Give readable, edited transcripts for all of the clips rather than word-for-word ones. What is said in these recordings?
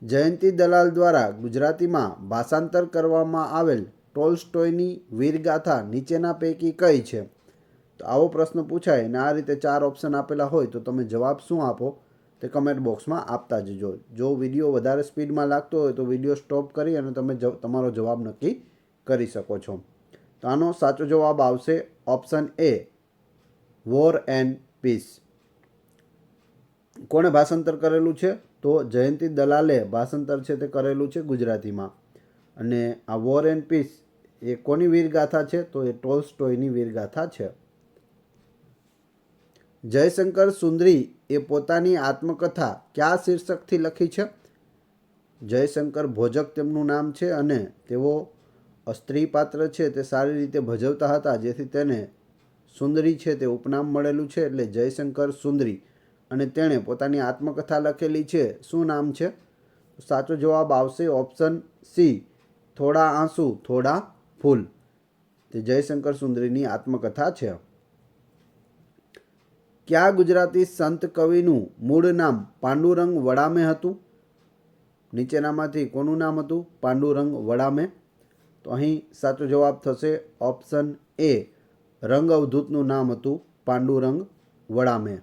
જયંતી દલાલ દ્વારા ગુજરાતીમાં ભાષાંતર કરવામાં આવેલ ટોલ્સ્ટોયની વીરગાથા નીચેના પૈકી કઈ છે? તો આવો પ્રશ્ન પૂછાય અને આ રીતે 4 ઓપ્શન આપેલા હોય તો તમે જવાબ શું આપો તે કમેન્ટ બોક્સમાં આપતા જજો. જો વિડીયો વધારે સ્પીડમાં લાગતો હોય તો વિડીયો સ્ટોપ કરી અને તમે તમારો જવાબ નક્કી કરી શકો છો. તો આનો સાચો જવાબ આવશે option A, war and peace. કોણે ભાષાંતર કરેલું છે? તો જયંતી દલાલે ભાષાંતર છે તે કરેલું છે ગુજરાતીમાં. અને આ વોર એન્ડ પીસ એ કોની વીરગાથા છે? તો એ ટોલ્સ્ટોયની વીરગાથા છે. જયશંકર સુંદરી એ પોતાની આત્મકથા કયા શીર્ષકથી લખી છે? જયશંકર ભોજક તેમનું નામ છે અને તેઓ સ્ત્રી પાત્ર છે તે સારી રીતે ભજવતા હતા, જેથી તેને સુંદરી છે તે ઉપનામ મળેલું છે, એટલે જયશંકર સુંદરી. અને તેણે પોતાની આત્મકથા લખેલી છે. શું નામ છે? સાચો જવાબ આવશે ઓપ્શન સી, થોડા આંસુ થોડા ફૂલ. તે જયશંકર સુંદરીની આત્મકથા છે. કયા ગુજરાતી સંત કવિનું મૂળ નામ પાંડુરંગ વડામે હતું? નીચેનામાંથી કોનું નામ હતું પાંડુરંગ વડામે? તો અહીં સાચો જવાબ થશે ઓપ્શન એ, રંગ અવધૂતનું નામ હતું પાંડુરંગ વડામે.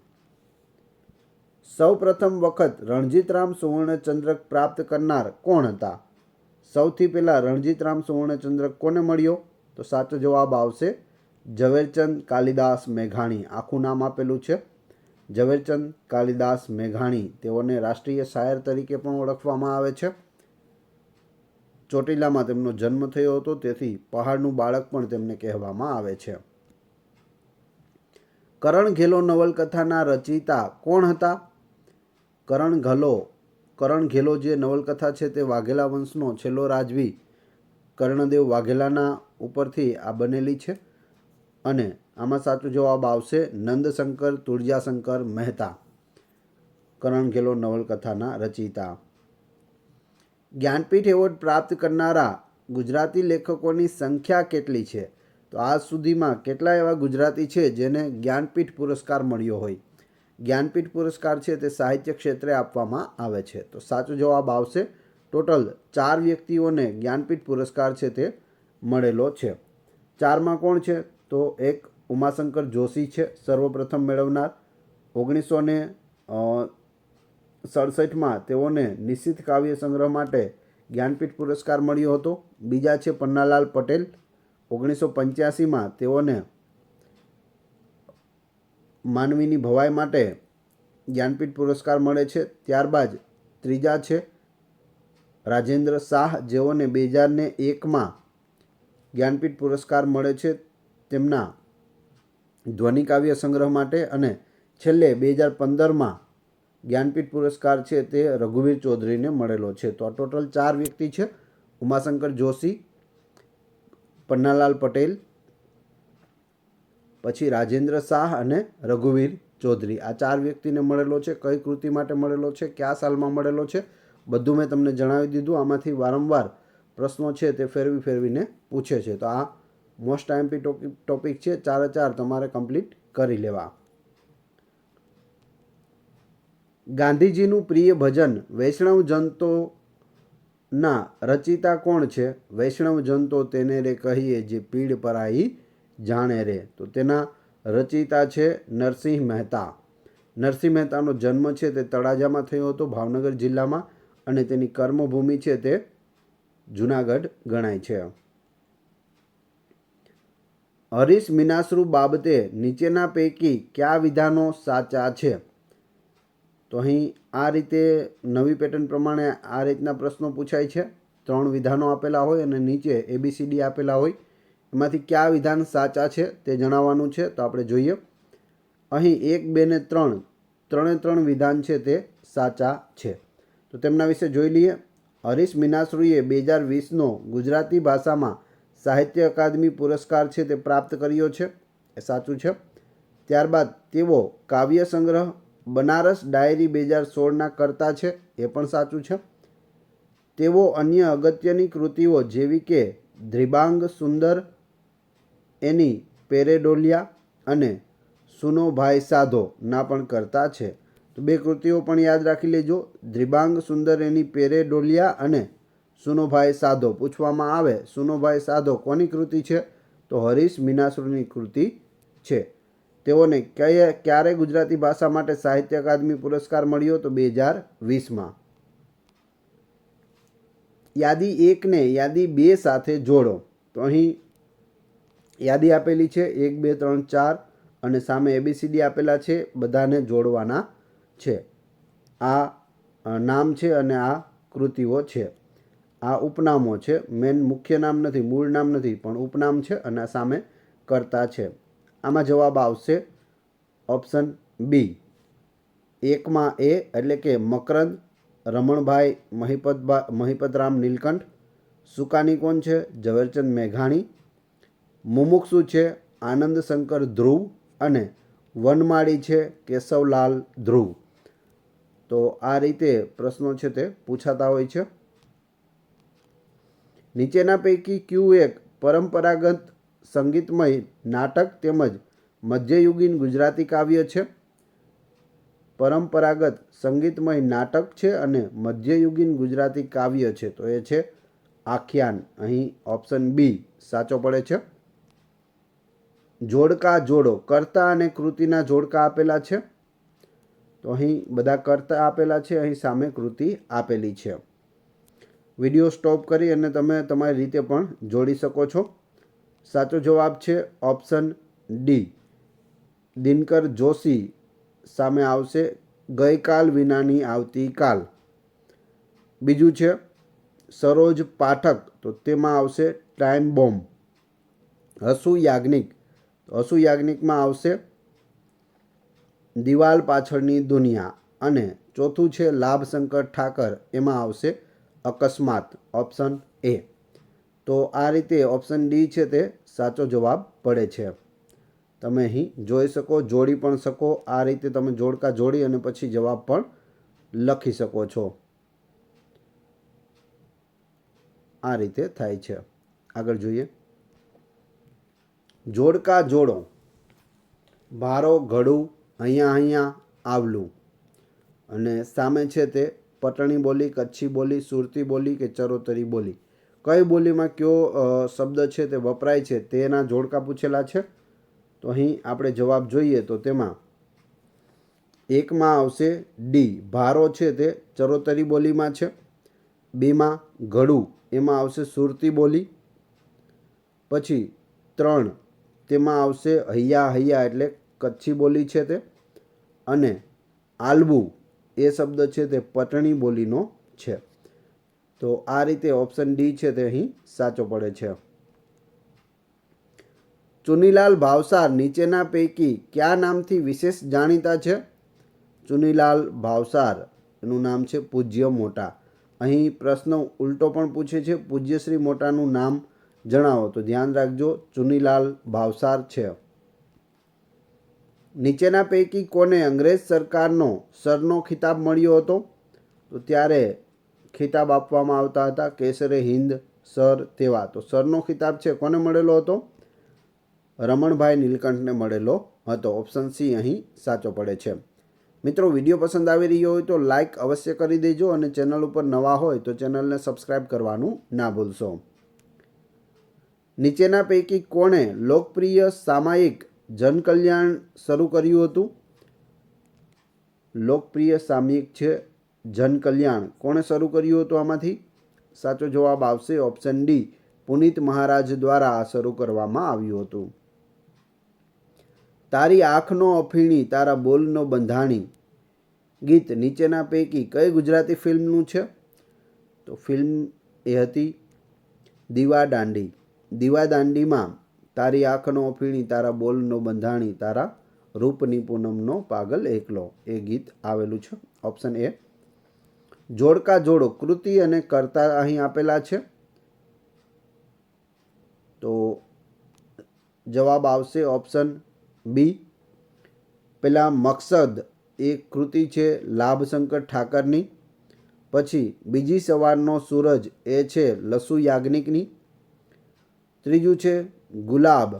સૌ પ્રથમ વખત રણજીતરામ સુવર્ણચંદ્રક પ્રાપ્ત કરનાર કોણ હતા? સૌથી પહેલાં રણજીતરામ સુવર્ણચંદ્રક કોને મળ્યો? તો સાચો જવાબ આવશે ઝવેરચંદ કાલિદાસ મેઘાણી. આખું નામ આપેલું છે ઝવેરચંદ કાલિદાસ મેઘાણી. તેઓને રાષ્ટ્રીય શાયર તરીકે પણ ઓળખવામાં આવે છે. ચોટીલામાં તેમનો જન્મ થયો હતો, તેથી પહાડનું બાળક પણ તેમને કહેવામાં આવે છે. કરણ ઘેલો નવલકથાના રચયિતા કોણ હતા? કરણ ઘેલો જે નવલકથા છે તે વાઘેલા વંશનો છેલ્લો રાજવી કર્ણદેવ વાઘેલાના ઉપરથી આ બનેલી છે. અને આમાં સાચો જવાબ આવશે નંદશંકર તુળજાશંકર મહેતા, કરણ ઘેલો નવલકથાના રચયિતા. જ્ઞાનપીઠ એવોર્ડ પ્રાપ્ત કરનારા ગુજરાતી લેખકોની સંખ્યા કેટલી છે? તો આજ સુધીમાં કેટલા એવા ગુજરાતી છે જેને જ્ઞાનપીઠ પુરસ્કાર મળ્યો હોય? જ્ઞાનપીઠ પુરસ્કાર છે તે સાહિત્ય ક્ષેત્રે આપવામાં આવે છે. તો સાચો જવાબ આવશે ટોટલ 4 વ્યક્તિઓને જ્ઞાનપીઠ પુરસ્કાર છે તે મળેલો છે. 4માં કોણ છે? તો એક ઉમાશંકર જોશી છે સર્વપ્રથમ મેળવનાર. 1967માં તેઓને નિશિત કાવ્ય સંગ્રહ માટે જ્ઞાનપીઠ પુરસ્કાર મળ્યો હતો. બીજા છે પન્નાલાલ પટેલ. 1985માં તેઓને માનવીની ભવાઈ માટે જ્ઞાનપીઠ પુરસ્કાર મળે છે. ત્યારબાદ ત્રીજા છે રાજેન્દ્ર શાહ, જેઓને 2001માં જ્ઞાનપીઠ પુરસ્કાર મળે છે તેમના ધ્વનિ કાવ્ય સંગ્રહ માટે. અને છેલ્લે 2015માં જ્ઞાનપીઠ પુરસ્કાર છે તે રઘુવીર ચૌધરીને મળેલો છે. તો આ ટોટલ 4 વ્યક્તિ છે: ઉમાશંકર જોશી, પન્નાલાલ પટેલ, પછી રાજેન્દ્ર શાહ અને રઘુવીર ચૌધરી. આ 4 વ્યક્તિને મળેલો છે. કઈ કૃતિ માટે મળેલો છે, કયા સાલમાં મળેલો છે, બધું મેં તમને જણાવી દીધું. આમાંથી વારંવાર પ્રશ્નો છે તે ફેરવીને પૂછે છે. તો આ મોસ્ટ આઈએમપી ટોપિક છે. 4 તમારે કમ્પ્લીટ કરી લેવા. ગાંધીજીનું પ્રિય ભજન વૈષ્ણવ જનતોના રચયિતા કોણ છે? વૈષ્ણવ જનતો તેને રે કહીએ, જે પીડ પરાઈ જાણે રે. તો તેના રચયિતા છે નરસિંહ મહેતા. નરસિંહ મહેતાનો જન્મ છે તે તળાજામાં થયો હતો, ભાવનગર જિલ્લામાં. અને તેની કર્મભૂમિ છે તે જુનાગઢ ગણાય છે. હરીશ મીનાશ્રુ બાબતે નીચેના પૈકી કયા વિધાનો સાચા છે? તો અહીં આ રીતે નવી પેટર્ન પ્રમાણે આ રીતના પ્રશ્નો પૂછાય છે. 3 વિધાનો આપેલા હોય અને નીચે ABCD આપેલા હોય. એમાંથી કયા વિધાન સાચા છે તે જણાવવાનું છે. તો આપણે જોઈએ. અહીં 1, 2 ને 3 ત્રણે વિધાન છે તે સાચા છે. તો તેમના વિશે જોઈ લઈએ. હરીશ મીનાશ્રુએ 2020નો ગુજરાતી ભાષામાં સાહિત્ય અકાદમી પુરસ્કાર છે તે પ્રાપ્ત કર્યો છે. એ સાચું છે. ત્યારબાદ તેઓ કાવ્ય સંગ્રહ બનારસ ડાયરી 2016ના કરતા છે. એ પણ સાચું છે. તેઓ અન્ય અગત્યની કૃતિઓ જેવી કે ધ્રિબાંગ સુંદર, એની પેરેડોલિયા અને સુનો ભાઈ સાધો ના પણ કરતા છે. તો બે કૃતિઓ પણ યાદ રાખી લેજો. દ્રિબાંગ સુંદર એની પેરે ડોલિયા અને સુનોભાઈ સાધો. પૂછવામાં આવે સુનોભાઈ સાધો કોની કૃતિ છે? તો હરીશ મીનાસુરની કૃતિ છે. તેઓને ક્યારે ગુજરાતી ભાષા માટે સાહિત્ય અકાદમી પુરસ્કાર મળ્યો? તો 2020માં. યાદી 1 ને યાદી 2 સાથે જોડો. તો અહીં યાદી આપેલી છે 1, 2, 3, 4 અને સામે ABCD આપેલા છે. બધાને જોડવાના છે. આ નામ છે અને આ કૃતિઓ છે. આ ઉપનામો છે. મેન મુખ્ય નામ નથી, મૂળ નામ નથી, પણ ઉપનામ છે અને સામે કર્તા છે. આમાં જવાબ આવશે ઓપ્શન બી. 1માં એ એટલે કે મકરંદ, રમણભાઈ મહિપતરામ નીલકંઠ. સુકાની કોણ છે? ઝવેરચંદ મેઘાણી. મુમુક્ષુ છે આનંદ શંકર ધ્રુવ અને વનમાળી છે કેશવલાલ ધ્રુવ. તો આ રીતે પ્રશ્નો છે તે પૂછાતા હોય છે. નીચેના પૈકી કયું એક પરંપરાગત સંગીતમય નાટક તેમજ મધ્યયુગીન ગુજરાતી કાવ્ય છે? પરંપરાગત સંગીતમય નાટક છે અને મધ્યયુગીન ગુજરાતી કાવ્ય છે. તો એ છે આખ્યાન. અહીં ઓપ્શન બી સાચો પડે છે. જોડકા જોડો. કર્તા અને કૃતિના જોડકા આપેલા છે. તો અહીં બધા કર્તા આપેલા છે, અહીં સામે કૃતિ આપેલી છે. વિડીયો સ્ટોપ કરી અને તમે તમારી રીતે પણ જોડી શકો છો. સાચો જવાબ છે ઓપ્શન ડી. દિનકર જોશી સામે આવશે ગઈકાલ વિનાની આવતીકાલ. બીજું છે સરોજ પાઠક, તો તેમાં આવશે ટાઈમ બોમ્બ. હસુ યાજ્ઞિક, હસુ યાજ્ઞિકમાં આવશે દિવાલ પાછળની દુનિયા. અને ચોથું છે લાભશંકર ઠાકર, એમાં આવશે અકસ્માત. Option A. તો આ રીતે ઓપ્શન ડી છે તે સાચો જવાબ પડે છે. તમે અહીં જોઈ શકો, જોડી પણ શકો. આ રીતે તમે જોડકા જોડી અને પછી જવાબ પણ લખી શકો છો. આ રીતે થાય છે. આગળ જોઈએ. જોડકા જોડો. ભારો ઘડું અહીંયા અહીંયા આવલું. અને સામે છે તે પટણી બોલી, કચ્છી બોલી, સુરતી બોલી કે ચરોતરી બોલી. કઈ બોલીમાં કયો શબ્દ છે તે વપરાય છે તેના જોડકા પૂછેલા છે. તો અહીં આપણે જવાબ જોઈએ તો તેમાં 1માં આવશે ડી. ભારો છે તે ચરોતરી બોલીમાં છે. 2માં ઘડું, એમાં આવશે સુરતી બોલી. પછી 3 તેમાં આવશે હૈયા હૈયા એટલે કચ્છી બોલી છે તે. અને આલવું એ શબ્દ છે તે પટણી બોલીનો છે. તો આ રીતે ઓપ્શન ડી છે તે અહીં સાચો પડે છે. ચુનીલાલ ભાવસાર નીચેના પૈકી કયા નામથી વિશેષ જાણીતા છે? ચુનીલાલ ભાવસાર એનું નામ છે પૂજ્ય મોટા. અહીં પ્રશ્ન ઉલટો પણ પૂછે છે, પૂજ્યશ્રી મોટાનું નામ જણાવો. તો ધ્યાન રાખજો, ચુનીલાલ ભાવસાર છે. નીચેના પૈકી કોને અંગ્રેજ સરકારનો સરનો ખિતાબ મળ્યો હતો? તો ત્યારે ખિતાબ આપવામાં આવતા હતા કેસરે હિન્દ સર તેવા. તો સરનો ખિતાબ છે કોને મળેલો હતો? રમણભાઈ નીલકંઠને મળેલો હતો. ઓપ્શન સી અહીં સાચો પડે છે. મિત્રો, વિડીયો પસંદ આવી રહ્યો હોય તો લાઈક અવશ્ય કરી દેજો અને ચેનલ ઉપર નવા હોય તો ચેનલને સબસ્ક્રાઈબ કરવાનું ના ભૂલશો. નીચેના પૈકી કોણે લોકપ્રિય સામાયિક જનકલ્યાણ શરૂ કર્યું હતું? લોકપ્રિય સામયિક છે જનકલ્યાણ. કોણે શરૂ કર્યું હતું આમાંથી? સાચો જવાબ આવશે ઓપ્શન ડી. પુનિત મહારાજ દ્વારા આ શરૂ કરવામાં આવ્યું હતું. તારી આંખનો અફીણી તારા બોલનો બંધાણી ગીત નીચેના પૈકી કઈ ગુજરાતી ફિલ્મનું છે? તો ફિલ્મ એ હતી દીવાદાંડી. દીવાદાંડીમાં તારી આંખનો અફીણી તારા બોલનો બંધાણી તારા રૂપની પૂનમનો પાગલ એકલો એ ગીત આવેલું છે. Option A. જોડકા જોડો. કૃતિ અને કર્તા અહીં આપેલા છે. તો જવાબ આવશે ઓપ્શન બી. પેલા મકસદ એ કૃતિ છે લાભશંકર ઠાકરની. પછી બીજી સવારનો સૂરજ એ છે લસુ યાજ્ઞિકની. ત્રીજું છે ગુલાબ,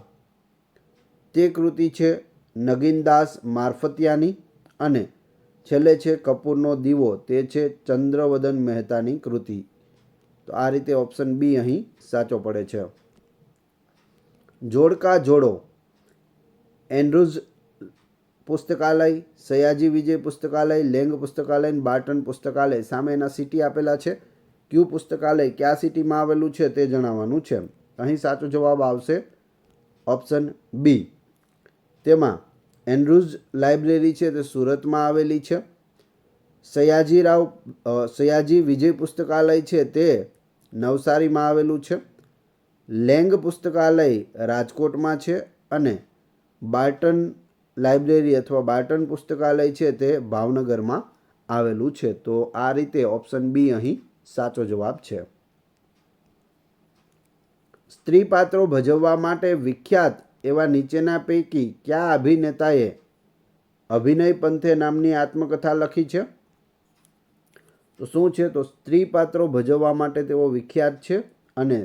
તે કૃતિ છે નગીનદાસ મારફતિયાની. અને છેલ્લે છે કપૂરનો દીવો, તે છે ચંદ્રવદન મહેતાની કૃતિ. તો આ રીતે ઓપ્શન બી અહીં સાચો પડે છે. જોડકા જોડો. એન્ડ્રુઝ પુસ્તકાલય, સયાજી વિજય પુસ્તકાલય, લેંગ પુસ્તકાલય, બાર્ટન પુસ્તકાલય. સામે એના સિટી આપેલા છે. કયું પુસ્તકાલય ક્યાં સિટીમાં આવેલું છે તે જણાવવાનું છે. અહીં સાચો જવાબ આવશે ઓપ્શન બી. તેમાં એન્ડ્રુઝ લાઇબ્રેરી છે તે સુરતમાં આવેલી છે. સયાજી વિજય પુસ્તકાલય છે તે નવસારીમાં આવેલું છે. લેંગ પુસ્તકાલય રાજકોટમાં છે અને બાર્ટન લાઇબ્રેરી અથવા બાર્ટન પુસ્તકાલય છે તે ભાવનગરમાં આવેલું છે. તો આ રીતે ઓપ્શન બી અહીં સાચો જવાબ છે. સ્ત્રી પાત્રો ભજવવા માટે વિખ્યાત એવા નીચેના પૈકી કયા અભિનેતાએ અભિનય પંથે નામની આત્મકથા લખી છે? તો શું છે? તો સ્ત્રી પાત્રો ભજવવા માટે તેઓ વિખ્યાત છે અને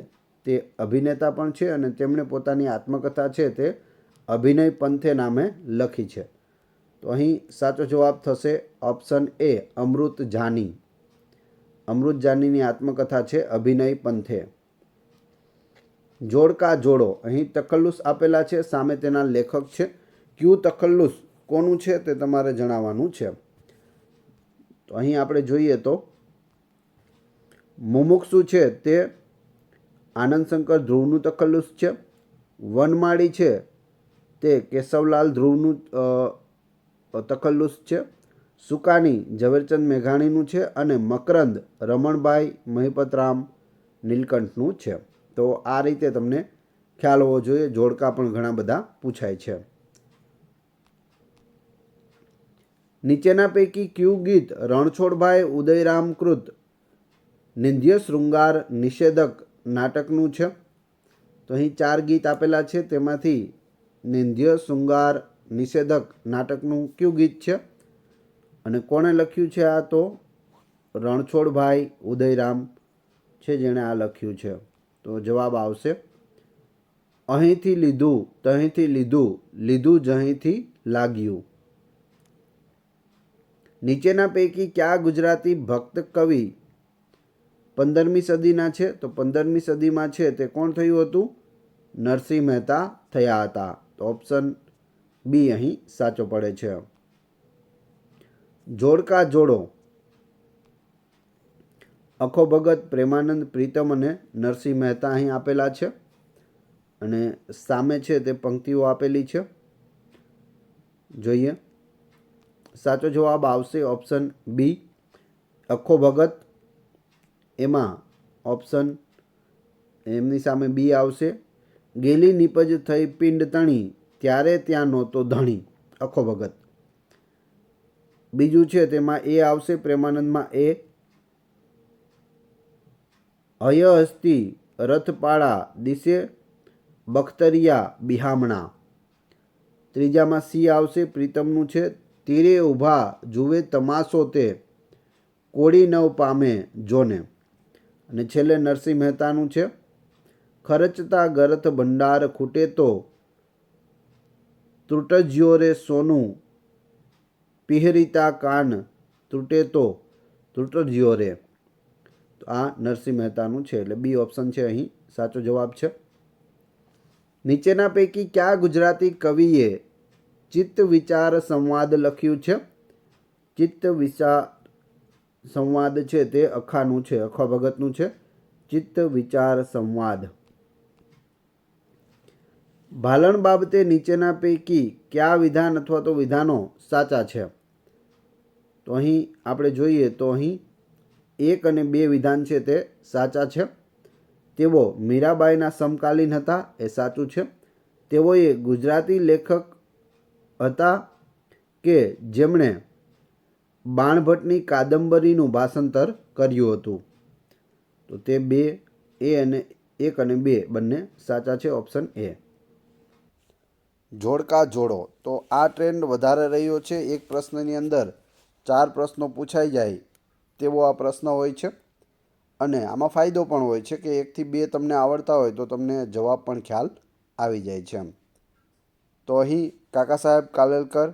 તે અભિનેતા પણ છે અને તેમણે પોતાની આત્મકથા છે તે અભિનય પંથે નામે લખી છે. તો અહીં સાચો જવાબ થશે ઓપ્શન એ, અમૃત જાની. અમૃત જાનીની આત્મકથા છે અભિનય પંથે. જોડકા જોડો. અહીં તખલ્લુસ આપેલા છે, સામે તેના લેખક છે. કયું તખલ્લુસ કોનું છે તે તમારે જણાવવાનું છે. તો અહીં આપણે જોઈએ તો મુમુક્ષુ છે તે આનંદ શંકર ધ્રુવનું તખલ્લુસ છે. વનમાળી છે તે કેશવલાલ ધ્રુવનું તખલ્લુસ છે. સુકાની ઝવેરચંદ મેઘાણીનું છે અને મકરંદ રમણભાઈ મહિપતરામ નીલકંઠનું છે. તો આ રીતે તમને ખ્યાલ હોવો જોઈએ. જોડકા પણ ઘણા બધા પૂછાય છે. નીચેના પૈકી કયું ગીત રણછોડભાઈ ઉદયરામ કૃત નિંદ્ય શૃંગાર નિષેધક નાટકનું છે? તો અહીં 4 ગીત આપેલા છે. તેમાંથી નિંદ્ય શૃંગાર નિષેધક નાટકનું કયું ગીત છે અને કોણે લખ્યું છે? આ તો રણછોડભાઈ ઉદયરામ છે જેણે આ લખ્યું છે. તો જવાબ આવશે અહીંથી લીધું તહીંથી લીધું, લીધું જહીંથી લાગ્યું. નીચેના પૈકી કયા ગુજરાતી ભક્ત કવિ 15મી સદીના છે? તો 15મી સદીમાં છે તે કોણ થયું હતું? નરસિંહ મહેતા થયા હતા. તો ઓપ્શન બી અહીં સાચો પડે છે. જોડકા જોડો. અખો ભગત, પ્રેમાનંદ, પ્રીતમ અને નરસિંહ મહેતા અહીં આપેલા છે અને સામે છે તે પંક્તિઓ આપેલી છે. જોઈએ. સાચો જવાબ આવશે ઓપ્શન બી, અખો ભગત. એમાં ઓપ્શન એમની સામે બી આવશે. ગેલી નીપજ થઈ પિંડ તણી, ત્યારે ત્યાં નહોતો ધણી. અખો ભગત. બીજું છે તેમાં એ આવશે, પ્રેમાનંદમાં એ. હય હસ્તી રથપાળા દિશે બખ્તરિયા બિહામણા. ત્રીજામાં સી આવશે, પ્રીતમનું છે. તીરે ઊભા જુએ તમાશો તે, કોળી નવ પામે જોને. અને છેલ્લે નરસિંહ મહેતાનું છે. ખરચતા ગરથ ભંડાર ખૂટે તો, ત્રુટજ્યો રે સોનું, પિહરિતા કાન તૂટે તો ત્રુટજ્યો રે. તો આ નરસિંહ મહેતાનું છે એટલે બી ઓપ્શન છે અહીં સાચો જવાબ છે. નીચેના પૈકી કયા ગુજરાતી કવિએ ચિત્ત વિચાર સંવાદ લખ્યું છે? ચિત્ત વિચાર સંવાદ છે તે અખાનું છે, અખા ભગતનું છે. ચિત્ત વિચાર સંવાદ. ભાલણ બાબતે નીચેના પૈકી કયા વિધાન અથવા તો વિધાનો સાચા છે? તો અહીં આપણે જોઈએ તો અહીં 1 અને 2 વિધાન છે તે સાચા છે. તેઓ મીરાબાઈના સમકાલીન હતા, એ સાચું છે. તેઓએ ગુજરાતી લેખક હતા કે જેમણે બાણભટ્ટની કાદંબરીનું ભાષાંતર કર્યું હતું. તો તે 2 અને 1 અને 2 બંને સાચા છે. Option A. જોડકા જોડો. તો આ ટ્રેન્ડ વધારે રહ્યો છે. એક પ્રશ્નની અંદર 4 પ્રશ્નો પૂછાઈ જાય તેવો આ પ્રશ્ન હોય છે અને આમાં ફાયદો પણ હોય છે કે 1 થી 2 તમને આવડતા હોય તો તમને જવાબ પણ ખ્યાલ આવી જાય છે. તો અહીં કાકા સાહેબ કાલેલકર,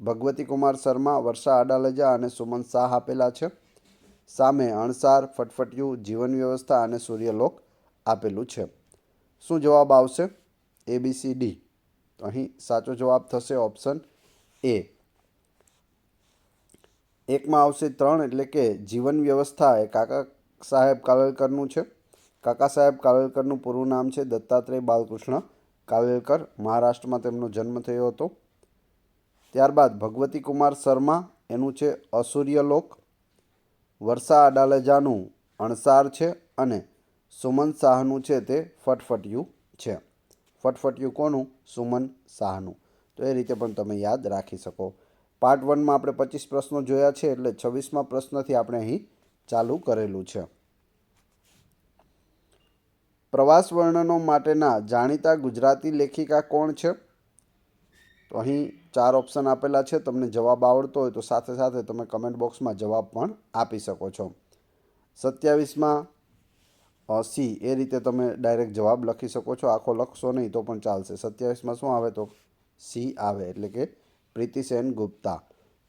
ભગવતી કુમાર શર્મા, વર્ષા અડાલજા અને સુમન શાહ આપેલા છે. સામે અણસાર, ફટફટિયું, જીવન વ્યવસ્થા અને સૂર્યલોક આપેલું છે. શું જવાબ આવશે? ABCD. તો અહીં સાચો જવાબ થશે ઓપ્શન A. એકમાં આવશે 3 એટલે કે જીવન વ્યવસ્થા એ કાકા સાહેબ કાલેલકરનું છે. કાકા સાહેબ કાલેલકરનું પૂરું નામ છે દત્તાત્રેય બાલકૃષ્ણ કાલેલકર. મહારાષ્ટ્રમાં તેમનો જન્મ થયો હતો. ત્યારબાદ ભગવતી કુમાર શર્મા એનું છે અસૂર્યલોક. વર્ષા અડાલજાનું અણસાર છે અને સુમન શાહનું છે તે ફટફટિયું છે. ફટફટિયું કોનું? સુમન શાહનું. તો એ રીતે પણ તમે યાદ રાખી શકો. પાર્ટ 1માં આપણે 25 પ્રશ્નો જોયા છે એટલે 26મા પ્રશ્નથી આપણે અહીં ચાલુ કરેલું છે. પ્રવાસ વર્ણનો માટેના જાણીતા ગુજરાતી લેખિકા કોણ છે? તો અહીં 4 ઓપ્શન આપેલા છે. તમને જવાબ આવડતો હોય તો સાથે સાથે તમે કમેન્ટ બોક્સમાં જવાબ પણ આપી શકો છો. 27માં C એ રીતે તમે ડાયરેક્ટ જવાબ લખી શકો છો. આખો લખશો નહીં તો પણ ચાલશે. 27માં શું આવે? તો C આવે એટલે કે પ્રીતિ સેન ગુપ્તા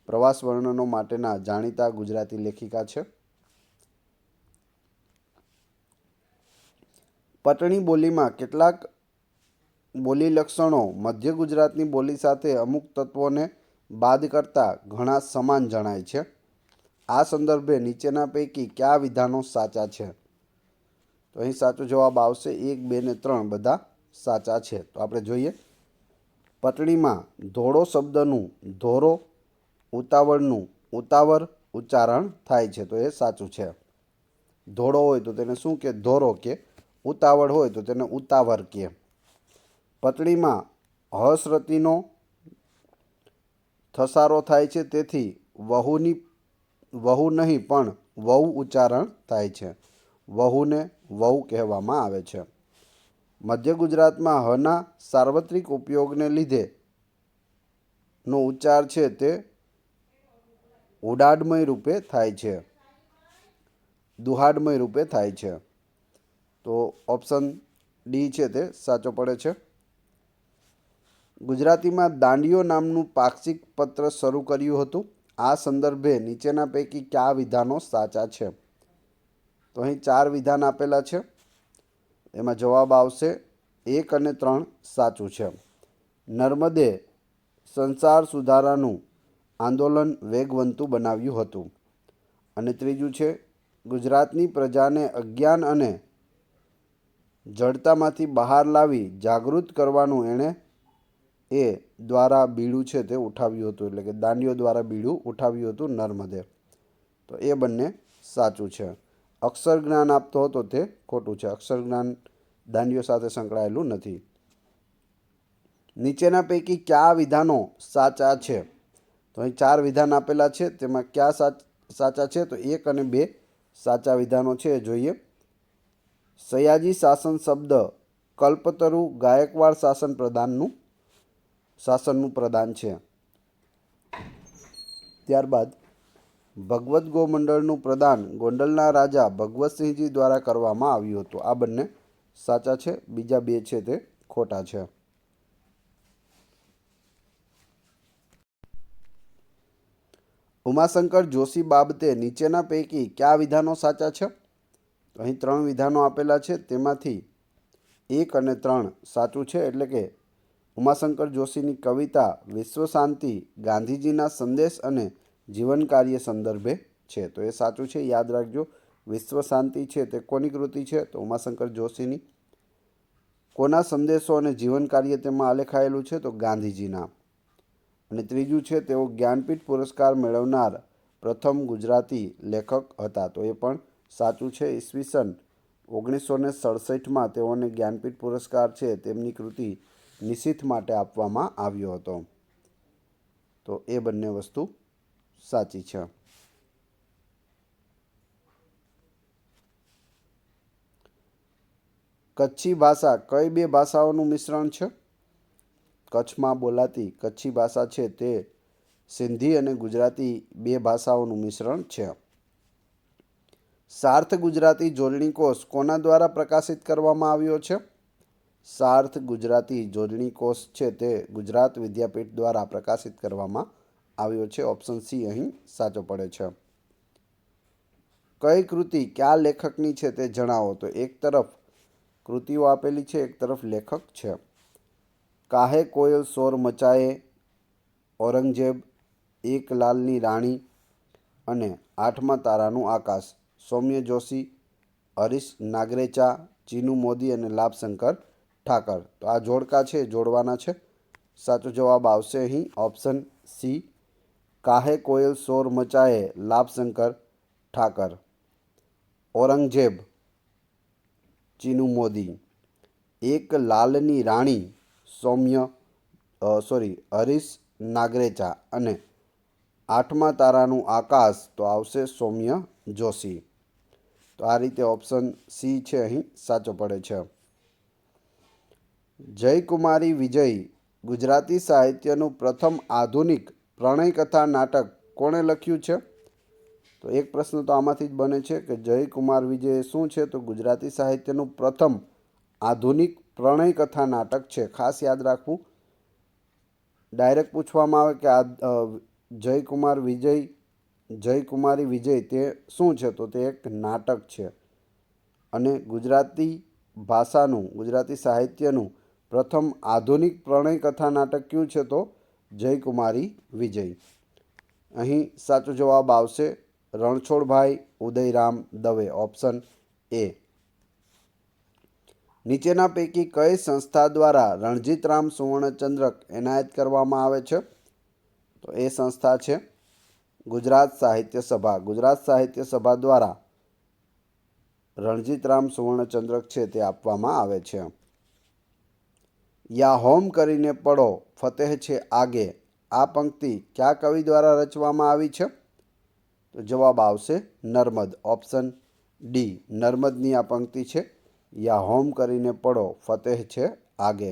પ્રવાસ વર્ણનો માટેના જાણીતા ગુજરાતી લેખિકા છે. પટણી બોલીમાં કેટલાક બોલી લક્ષણો મધ્ય ગુજરાતની બોલી સાથે અમુક તત્વોને બાદ કરતા ઘણા સમાન જણાય છે. આ સંદર્ભે નીચેના પૈકી કયા વિધાનો સાચા છે? તો અહીં સાચો જવાબ આવશે 1, 2 ને 3 બધા સાચા છે. તો આપણે જોઈએ. પટણીમાં ધોળો શબ્દનું ધોરો, ઉતાવળનું ઉતાવર ઉચ્ચારણ થાય છે. તો એ સાચું છે. ધોળો હોય તો તેને શું કે? ધોરો કે. ઉતાવળ હોય તો તેને ઉતાવર કે. પટણીમાં હસ્રતીનો થસારો થાય છે તેથી વહુ નહીં પણ વહુ ઉચ્ચારણ થાય છે. વહુને વહુ કહેવામાં આવે છે. મધ્ય ગુજરાતમાં હના સાર્વત્રિક ઉપયોગને લીધે નો ઉચ્ચાર છે તે ઉડાડમય રૂપે થાય છે. દુહાડમય રૂપે થાય છે. તો ઓપ્શન ડી છે તે સાચો પડે છે. ગુજરાતીમાં દાંડિયો નામનું પાક્ષિક પત્ર શરૂ કર્યું હતું. આ સંદર્ભે નીચેના પૈકી કયા વિધાનો સાચા છે? તો અહીં 4 વિધાન આપેલા છે. એમાં જવાબ આવશે 1 અને 3 સાચું છે. નર્મદે સંસાર સુધારાનું આંદોલન વેગવંતું બનાવ્યું હતું. અને ત્રીજું છે ગુજરાતની પ્રજાને અજ્ઞાન અને જડતામાંથી બહાર લાવી જાગૃત કરવાનું એણે દ્વારા બીડું છે તે ઉઠાવ્યું હતું. એટલે કે દાંડીઓ દ્વારા બીડું ઉઠાવ્યું હતું નર્મદે. તો એ બંને સાચું છે. અક્ષર જ્ઞાન આપતો હતો તે ખોટું છે. અક્ષર જ્ઞાન દાંડીઓ સાથે સંકળાયેલું નથી. નીચેના પૈકી કયા વિધાનો સાચા છે? તો અહીં 4 વિધાન આપેલા છે. તેમાં કયા સાચા છે? તો 1 અને 2 સાચા વિધાનો છે. જોઈએ. સયાજી શાસન શબ્દ કલ્પતરુ ગાયકવાડ શાસનનું પ્રદાન છે. ત્યારબાદ ભગવત ગોમંડળનું પ્રદાન ગોંડલના રાજા ભગવતસિંહજી દ્વારા કરવામાં આવ્યું હતું. આ બંને સાચા છે. બીજા 2 છે તે ખોટા છે. ઉમાશંકર જોશી બાબતે નીચેના પૈકી કયા વિધાનો સાચા છે? અહીં 3 વિધાનો આપેલા છે. તેમાંથી 1 અને 3 સાચું છે. એટલે કે ઉમાશંકર જોશીની કવિતા વિશ્વ શાંતિ ગાંધીજીના સંદેશ અને જીવન કાર્ય સંદર્ભે છે. તો એ સાચું છે. યાદ રાખજો. વિશ્વ શાંતિ છે તે કોની કૃતિ છે? તો ઉમાશંકર જોશીની. કોના સંદેશો અને જીવન કાર્ય તેમાં આલેખાયેલું છે? તો ગાંધીજીના. અને ત્રીજું છે તેઓ જ્ઞાનપીઠ પુરસ્કાર મેળવનાર પ્રથમ ગુજરાતી લેખક હતા. તો એ પણ સાચું છે. ઈસવીસન 1967માં તેઓને જ્ઞાનપીઠ પુરસ્કાર છે તેમની કૃતિ નિશીથ માટે આપવામાં આવ્યો હતો. તો એ બંને વસ્તુ સાચી છે. કચ્છી ભાષા કઈ 2 ભાષાઓનું મિશ્રણ છે? કચ્છમાં બોલાતી કચ્છી ભાષા છે તે સિંધી અને ગુજરાતી 2 ભાષાઓનું મિશ્રણ છે. સાર્થ ગુજરાતી જોડણીકોષ કોના દ્વારા પ્રકાશિત કરવામાં આવ્યો છે? સાર્થ ગુજરાતી જોડણીકોષ છે તે ગુજરાત વિદ્યાપીઠ દ્વારા પ્રકાશિત કરવામાં આવ્યો છે. ઓપ્શન સી અહીં સાચો પડે છે. કઈ કૃતિ કયા લેખકની છે તે જણાવો. તો એક તરફ કૃતિઓ આપેલી છે, એક તરફ લેખક છે. કાહે કોયલ શોર મચાએ, ઔરંગઝેબ, એક લાલની રાણી અને આઠમા તારાનું આકાશ. સૌમ્ય જોશી, હરીશ નાગરેચા, ચીનુ મોદી અને લાભશંકર ઠાકર. તો આ જોડકા છે, જોડવાના છે. સાચો જવાબ આવશે અહીં ઓપ્શન સી, કાહે કોયલ શોર મચાએ, લાભશંકર ઠાકર. ઔરંગઝેબ, ચીનુ મોદી. એક લાલની રાણી, હરીશ નાગરેચા અને આઠમા તારાનું આકાશ. તો આવશે સૌમ્ય જોશી. તો આ રીતે ઓપ્શન સી છે અહીં સાચો પડે છે. જયકુમારી વિજય ગુજરાતી સાહિત્યનું પ્રથમ આધુનિક પ્રણયકથા નાટક કોણે લખ્યું છે? તો એક પ્રશ્ન તો આમાંથી જ બને છે કે જયકુમાર વિજય શું છે? તો ગુજરાતી સાહિત્યનું પ્રથમ આધુનિક પ્રણયકથા નાટક છે. ખાસ યાદ રાખવું. ડાયરેક્ટ પૂછવામાં આવે કે આ જયકુમારી વિજય તે શું છે? તો તે એક નાટક છે. અને ગુજરાતી ભાષાનું, ગુજરાતી સાહિત્યનું પ્રથમ આધુનિક પ્રણયકથા નાટક કયું છે? તો જયકુમારી વિજય. અહીં સાચો જવાબ આવશે રણછોડભાઈ ઉદયરામ દવે. Option A. નીચેના પૈકી કઈ સંસ્થા દ્વારા રણજીતરામ સુવર્ણચંદ્રક એનાયત કરવામાં આવે છે? તો એ સંસ્થા છે ગુજરાત સાહિત્ય સભા. ગુજરાત સાહિત્ય સભા દ્વારા રણજીતરામ સુવર્ણચંદ્રક છે તે આપવામાં આવે છે. યા હોમ કરીને પડો, ફતેહ છે આગે. આ પંક્તિ કયા કવિ દ્વારા રચવામાં આવી છે? તો જવાબ આવશે નર્મદ. ઓપ્શન ડી, નર્મદની આ પંક્તિ છે. યા હોમ કરીને પડો, ફતેહ છે આગે.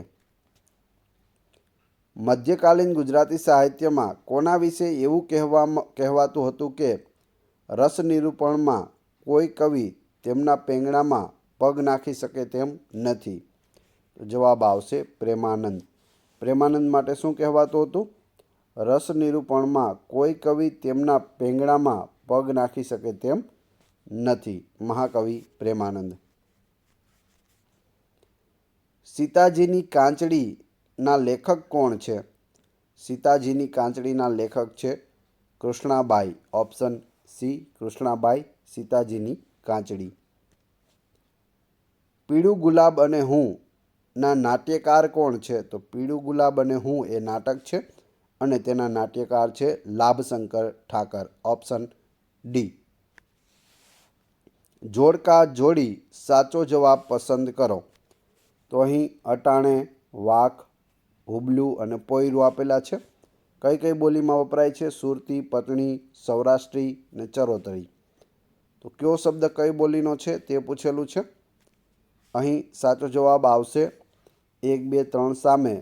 મધ્યકાલીન ગુજરાતી સાહિત્યમાં કોના વિશે એવું કહેવાતું હતું કે રસ નિરૂપણમાં કોઈ કવિ તેમના પેંગણામાં પગ નાખી શકે તેમ નથી? તો જવાબ આવશે પ્રેમાનંદ. પ્રેમાનંદ માટે શું કહેવાતું હતું? રસ નિરૂપણમાં કોઈ કવિ તેમના પેંગણામાં પગ નાખી શકે તેમ નથી. મહાકવિ પ્રેમાનંદ. સીતાજીની કાંચડીના લેખક કોણ છે? સીતાજીની કાંચડીના લેખક છે કૃષ્ણાબાઈ. Option C, કૃષ્ણાબાઈ. સીતાજીની કાંચડી. પીળું ગુલાબ અને હું ના નાટ્યકાર કોણ છે? તો પીળું ગુલાબ અને હું એ નાટક છે અને તેના નાટ્યકાર છે લાભશંકર ઠાકર. Option D. જોડકા જોડી સાચો જવાબ પસંદ કરો. તો અહીં અટાણે, વાક, હુબલું અને પોયરું આપેલા છે. કઈ કઈ બોલીમાં વપરાય છે? સુરતી, પટણી, સૌરાષ્ટ્રી અને ચરોતરી. તો કયો શબ્દ કઈ બોલીનો છે તે પૂછેલું છે. અહીં સાચો જવાબ આવશે 1, 2, 3 સામે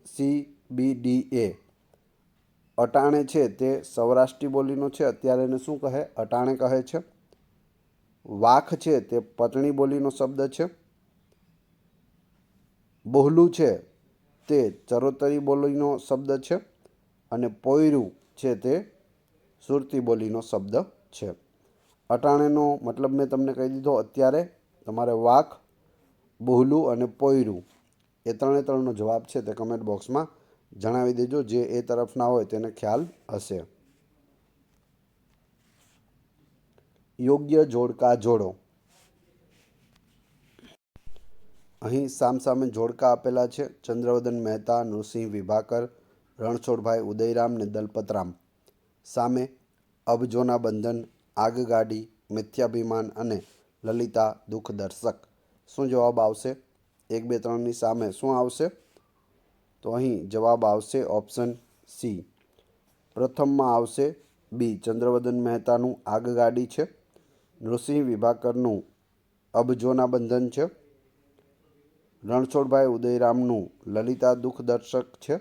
સી, બી, ડી, એ. અટાણે છે તે સૌરાષ્ટ્રી બોલીનો છે. અત્યારે એને શું કહે? અટાણે કહે છે. વાખ છે તે પટણી બોલીનો શબ્દ છે. બહોલું છે તે ચરોતરી બોલીનો શબ્દ છે. અને પોયરું છે તે સુરતી બોલીનો શબ્દ છે. અટાણેનો મતલબ મેં તમને કહી દીધો. અત્યારે તમારે વાખ, બહોલું અને પોયરું એ ત્રણનો જવાબ છે તે કમેન્ટ બોક્સમાં જણાવી દેજો. જે એ તરફના હોય તેને ખ્યાલ હશે. યોગ્ય જોડકા જોડો. અહીં સામસામે જોડકા આપેલા છે. ચંદ્રવદન મહેતા, નૃસિંહ વિભાકર, રણછોડભાઈ ઉદયરામ ને દલપતરામ. સામે અબજોના બંધન, આગગાડી, મિથ્યાભિમાન અને લલિતા દુઃખદર્શક. શું જવાબ આવશે? 1, 2, 3ની સામે શું આવશે? તો અહીં જવાબ આવશે ઓપ્શન સી. પ્રથમમાં આવશે બી, ચંદ્રવદન મહેતાનું આગગાડી છે. નૃસિંહ વિભાકરનું અબજોના બંધન છે. રણછોડભાઈ ઉદયરામનું લલિતા દુઃખદર્શક છે.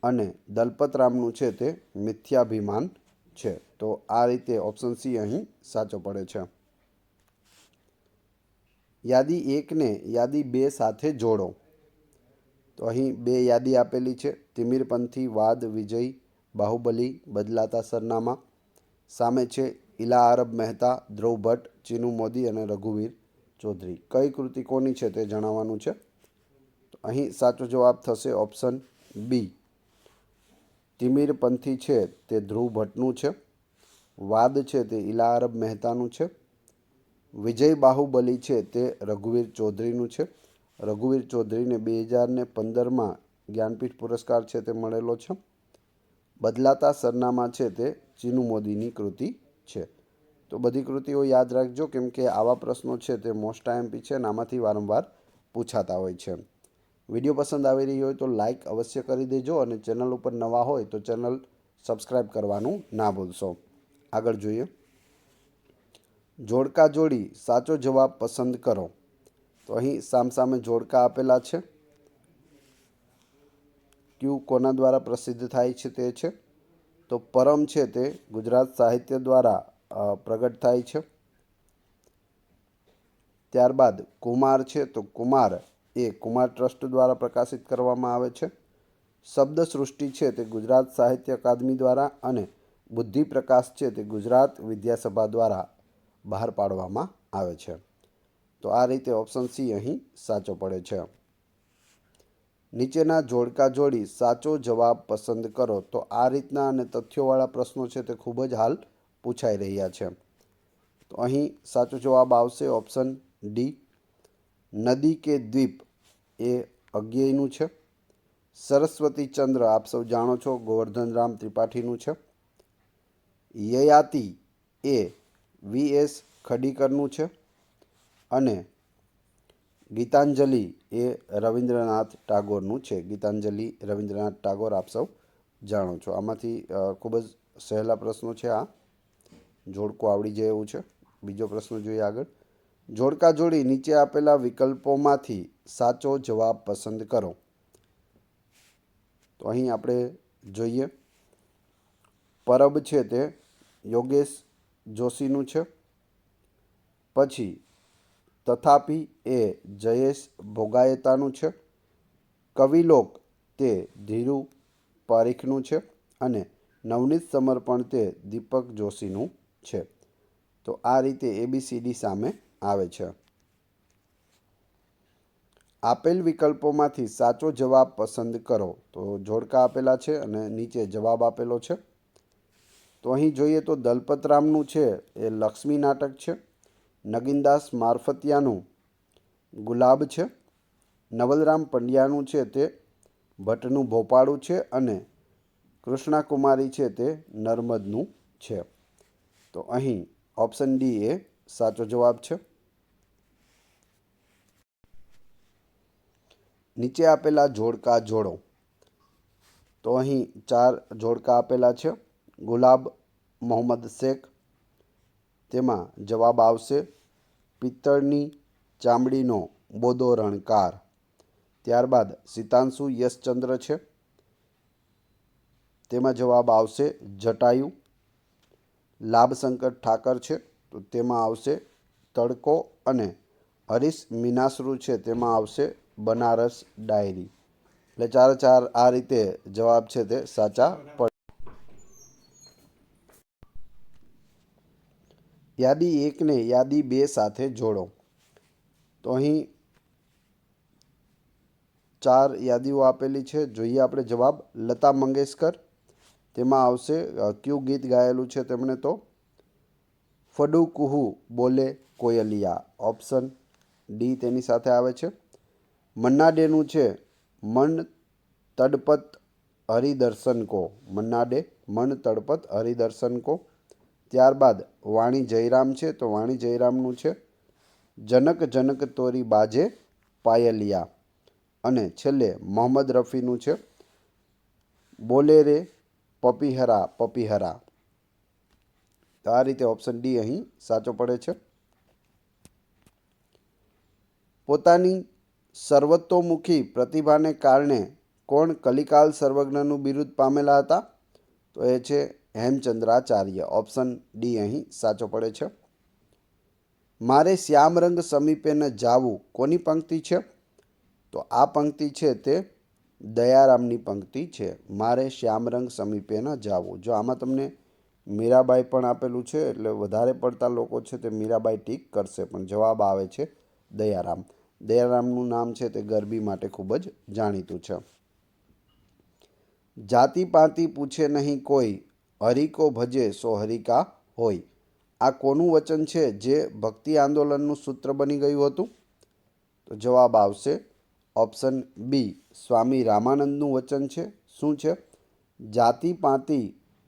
અને દલપતરામનું છે તે મિથ્યાભિમાન છે. તો આ રીતે ઓપ્શન સી અહીં સાચો પડે છે. યાદી 1 ને યાદી 2 સાથે જોડો. તો અહીં 2 યાદી આપેલી છે. તિમિરપંથી, વાદ, વિજય બાહુબલી, બદલાતા સરનામા. સામે છે ઇલા અરબ મહેતા, ધ્રુવ ભટ્ટ, ચીનુ મોદી અને રઘુવીર ચૌધરી. કઈ કૃતિ કોની છે તે જણાવવાનું છે. તો અહીં સાચો જવાબ થશે ઓપ્શન બી. તિમિરપંથી છે તે ધ્રુવ ભટ્ટનું છે. વાદ છે તે ઇલા અરબ મહેતાનું છે. વિજય બાહુબલી છે તે રઘુવીર ચૌધરીનું છે. રઘુવીર ચૌધરીને 2015માં જ્ઞાનપીઠ પુરસ્કાર છે તે મળેલો છે. બદલાતા સરનામા છે તે ચીનુ મોદીની કૃતિ છે. તો બધી કૃતિઓ યાદ રાખજો, કેમ કે આવા પ્રશ્નો છે તે મોસ્ટ આઈએમપી છે અને આમાંથી વારંવાર પૂછાતા હોય છે. વિડીયો પસંદ આવી રહ્યો હોય તો લાઇક અવશ્ય કરી દેજો અને ચેનલ ઉપર નવા હોય તો ચેનલ સબસ્ક્રાઈબ કરવાનું ના ભૂલશો. આગળ જોઈએ. જોડકા જોડી સાચો જવાબ પસંદ કરો. તો અહીં સામસામે જોડકા આપેલા છે. ક્યુ કોના દ્વારા પ્રસિદ્ધ થાય છે તે છે. તો પરમ છે તે ગુજરાત સાહિત્ય દ્વારા પ્રગટ થાય છે. ત્યારબાદ કુમાર છે તો કુમાર એ કુમાર ટ્રસ્ટ દ્વારા પ્રકાશિત કરવામાં આવે છે. શબ્દ સૃષ્ટિ છે તે ગુજરાત સાહિત્ય અકાદમી દ્વારા અને બુદ્ધિ પ્રકાશ છે તે ગુજરાત વિદ્યાસભા દ્વારા બહાર પાડવામાં આવે છે. તો આ રીતે ઓપ્શન સી અહીં સાચો પડે છે. નીચેના જોડકા જોડી સાચો જવાબ પસંદ કરો. તો આ રીતના અને તથ્યોવાળા પ્રશ્નો છે તે ખૂબ જ હાલ પૂછાઈ રહ્યા છે. તો અહીં સાચો જવાબ આવશે ઓપ્શન ડી. નદી કે દ્વીપ એ અજ્ઞેયનું છે. સરસ્વતી ચંદ્ર આપ સૌ જાણો છો ગોવર્ધનરામ ત્રિપાઠીનું છે. યયાતિ એ વી.એસ. ખડીકરનું છે અને ગીતાંજલિ એ રવિન્દ્રનાથ ટાગોરનું છે. ગીતાંજલિ રવિન્દ્રનાથ ટાગોર આપ સૌ જાણો છો. આમાંથી ખૂબ જ સહેલા પ્રશ્નો છે. આ જોડકો આવડી જાય એવું છે. બીજો પ્રશ્ન જોઈએ આગળ. જોડકા જોડી નીચે આપેલા વિકલ્પોમાંથી સાચો જવાબ પસંદ કરો. તો અહીં આપણે જોઈએ. પરબ છે તે યોગેશ જોશીનું છે. પછી તથાપિ એ જયેશ ભોગાયતાનું છે. કવિલોક તે ધીરુ પારીખનું છે અને નવનીત સમર્પણ તે દીપક જોશીનું છે. તો આ રીતે ABCD સામે આવે છે. આપેલ વિકલ્પોમાંથી સાચો જવાબ પસંદ કરો. તો જોડકા આપેલા છે અને નીચે જવાબ આપેલો છે. તો અહીં જોઈએ તો દલપતરામનું છે એ લક્ષ્મી નાટક છે. નગીનદાસ મારફતિયાનું ગુલાબ છે. નવલરામ પંડ્યાનું છે તે ભટ્ટનું ભોપાળું છે અને કૃષ્ણાકુમારી છે તે નર્મદનું છે. તો અહીં ઓપ્શન ડી એ સાચો જવાબ છે. નીચે આપેલા જોડકા જોડો. તો અહીં 4 જોડકા આપેલા છે. ગુલાબ મોહમ્મદ શેખ, તેમાં જવાબ આવશે પિત્તળની ચામડીનો બોદો રણકાર. ત્યારબાદ સિતાંશુ યશચંદ્ર છે, તેમાં જવાબ આવશે જટાયુ. લાભશંકર ઠાકર છે તો તેમાં આવશે તડકો અને હરીશ મીનાશ્રુ છે તેમાં આવશે બનારસ ડાયરી. એટલે 4 આ રીતે જવાબ છે તે સાચા પડે. યાદી 1 ને યાદી 2 સાથે જોડો. તો અહીં 4 યાદીઓ આપેલી છે. જોઈએ આપણે જવાબ. લતા મંગેશકર, તેમાં આવશે કયું ગીત ગાયેલું છે તેમણે? તો ફડુ કુહુ બોલે કોયલિયા. ઓપ્શન ડી તેની સાથે આવે છે. મન્ના ડેનું છે મન તડપત હરિદર્શન કો. મન્ના ડે મન તડપત હરિદર્શન કો. ત્યારબાદ વાણી જયરામ છે તો વાણી જયરામનું છે જનક જનક તોરી બાજે પાયલિયા. અને છેલ્લે મોહમ્મદ રફીનું છે બોલે રે પપીહરા પપીહરા. તો આ રીતે ઓપ્શન ડી અહીં સાચો પડે છે. પોતાની સર્વતોમુખી પ્રતિભાને કારણે કોણ કલિકાલ સર્વજ્ઞનું બિરુદ પામેલા હતા? તો એ છે હેમચંદ્રાચાર્ય. ઓપ્શન ડી અહીં સાચો પડે છે. મારે શ્યામ રંગ સમીપે ન જાવું કોની પંક્તિ છે? તો આ પંક્તિ છે તે દયારામની પંક્તિ છે, મારે શ્યામરંગ સમીપે ન જાવું. જો આમાં તમને મીરાબાઈ પણ આપેલું છે, એટલે વધારે પડતા લોકો છે તે મીરાબાઈ ટીક કરશે, પણ જવાબ આવે છે દયારામ. દયારામનું નામ છે તે ગરબી માટે ખૂબ જ જાણીતું છે. જાતિ પાતિ પૂછે નહીં કોઈ, હરિકો ભજે સો હરિકા હોય. આ કોનું વચન છે જે ભક્તિ આંદોલનનું સૂત્ર બની ગયું હતું? તો જવાબ આવશે ઓપ્શન બી, સ્વામી રામાનંદનું વચન છે. શું છે? જાતિ પાતિ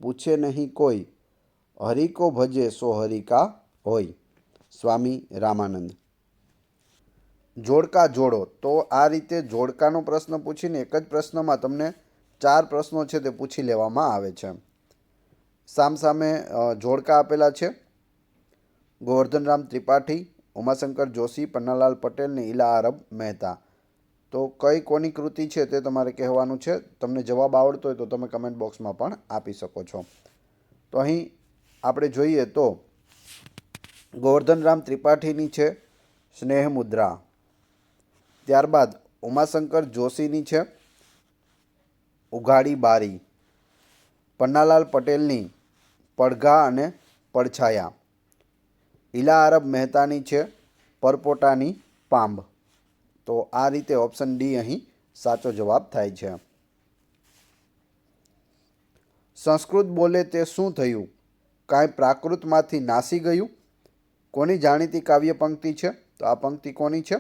પૂછે નહીં કોઈ, હરિકો ભજે સો હરિકા હોય. સ્વામી રામાનંદ. જોડકા જોડો. તો આ રીતે જોડકાનો પ્રશ્ન પૂછીને એક જ પ્રશ્નમાં તમને 4 પ્રશ્નો છે તે પૂછી લેવામાં આવે છે. સામસામે જોડકા આપેલા છે. ગોવર્ધનરામ ત્રિપાઠી, ઉમાશંકર જોશી, પન્નાલાલ પટેલ ને ઈલા અરબ મહેતા. તો કઈ કોની કૃતિ છે તે તમારે કહેવાનું છે. તમને જવાબ આવડતો હોય તો તમે કમેન્ટ બોક્સમાં પણ આપી શકો છો. તો અહીં આપણે જોઈએ તો ગોવર્ધનરામ ત્રિપાઠીની છે સ્નેહ મુદ્રા. ત્યારબાદ ઉમાશંકર જોશીની છે ઉઘાડી બારી. પન્નાલાલ પટેલની પડઘા અને પડછાયા. ઈલા અરબ મહેતાની છે પરપોટાની પાંબ. તો આ રીતે ઓપ્શન ડી અહીં સાચો જવાબ થાય છે. સંસ્કૃત બોલે તે શું થયું? કાંઈ પ્રાકૃતમાંથી નાસી ગયું? કોની જાણીતી કાવ્ય પંક્તિ છે? તો આ પંક્તિ કોની છે?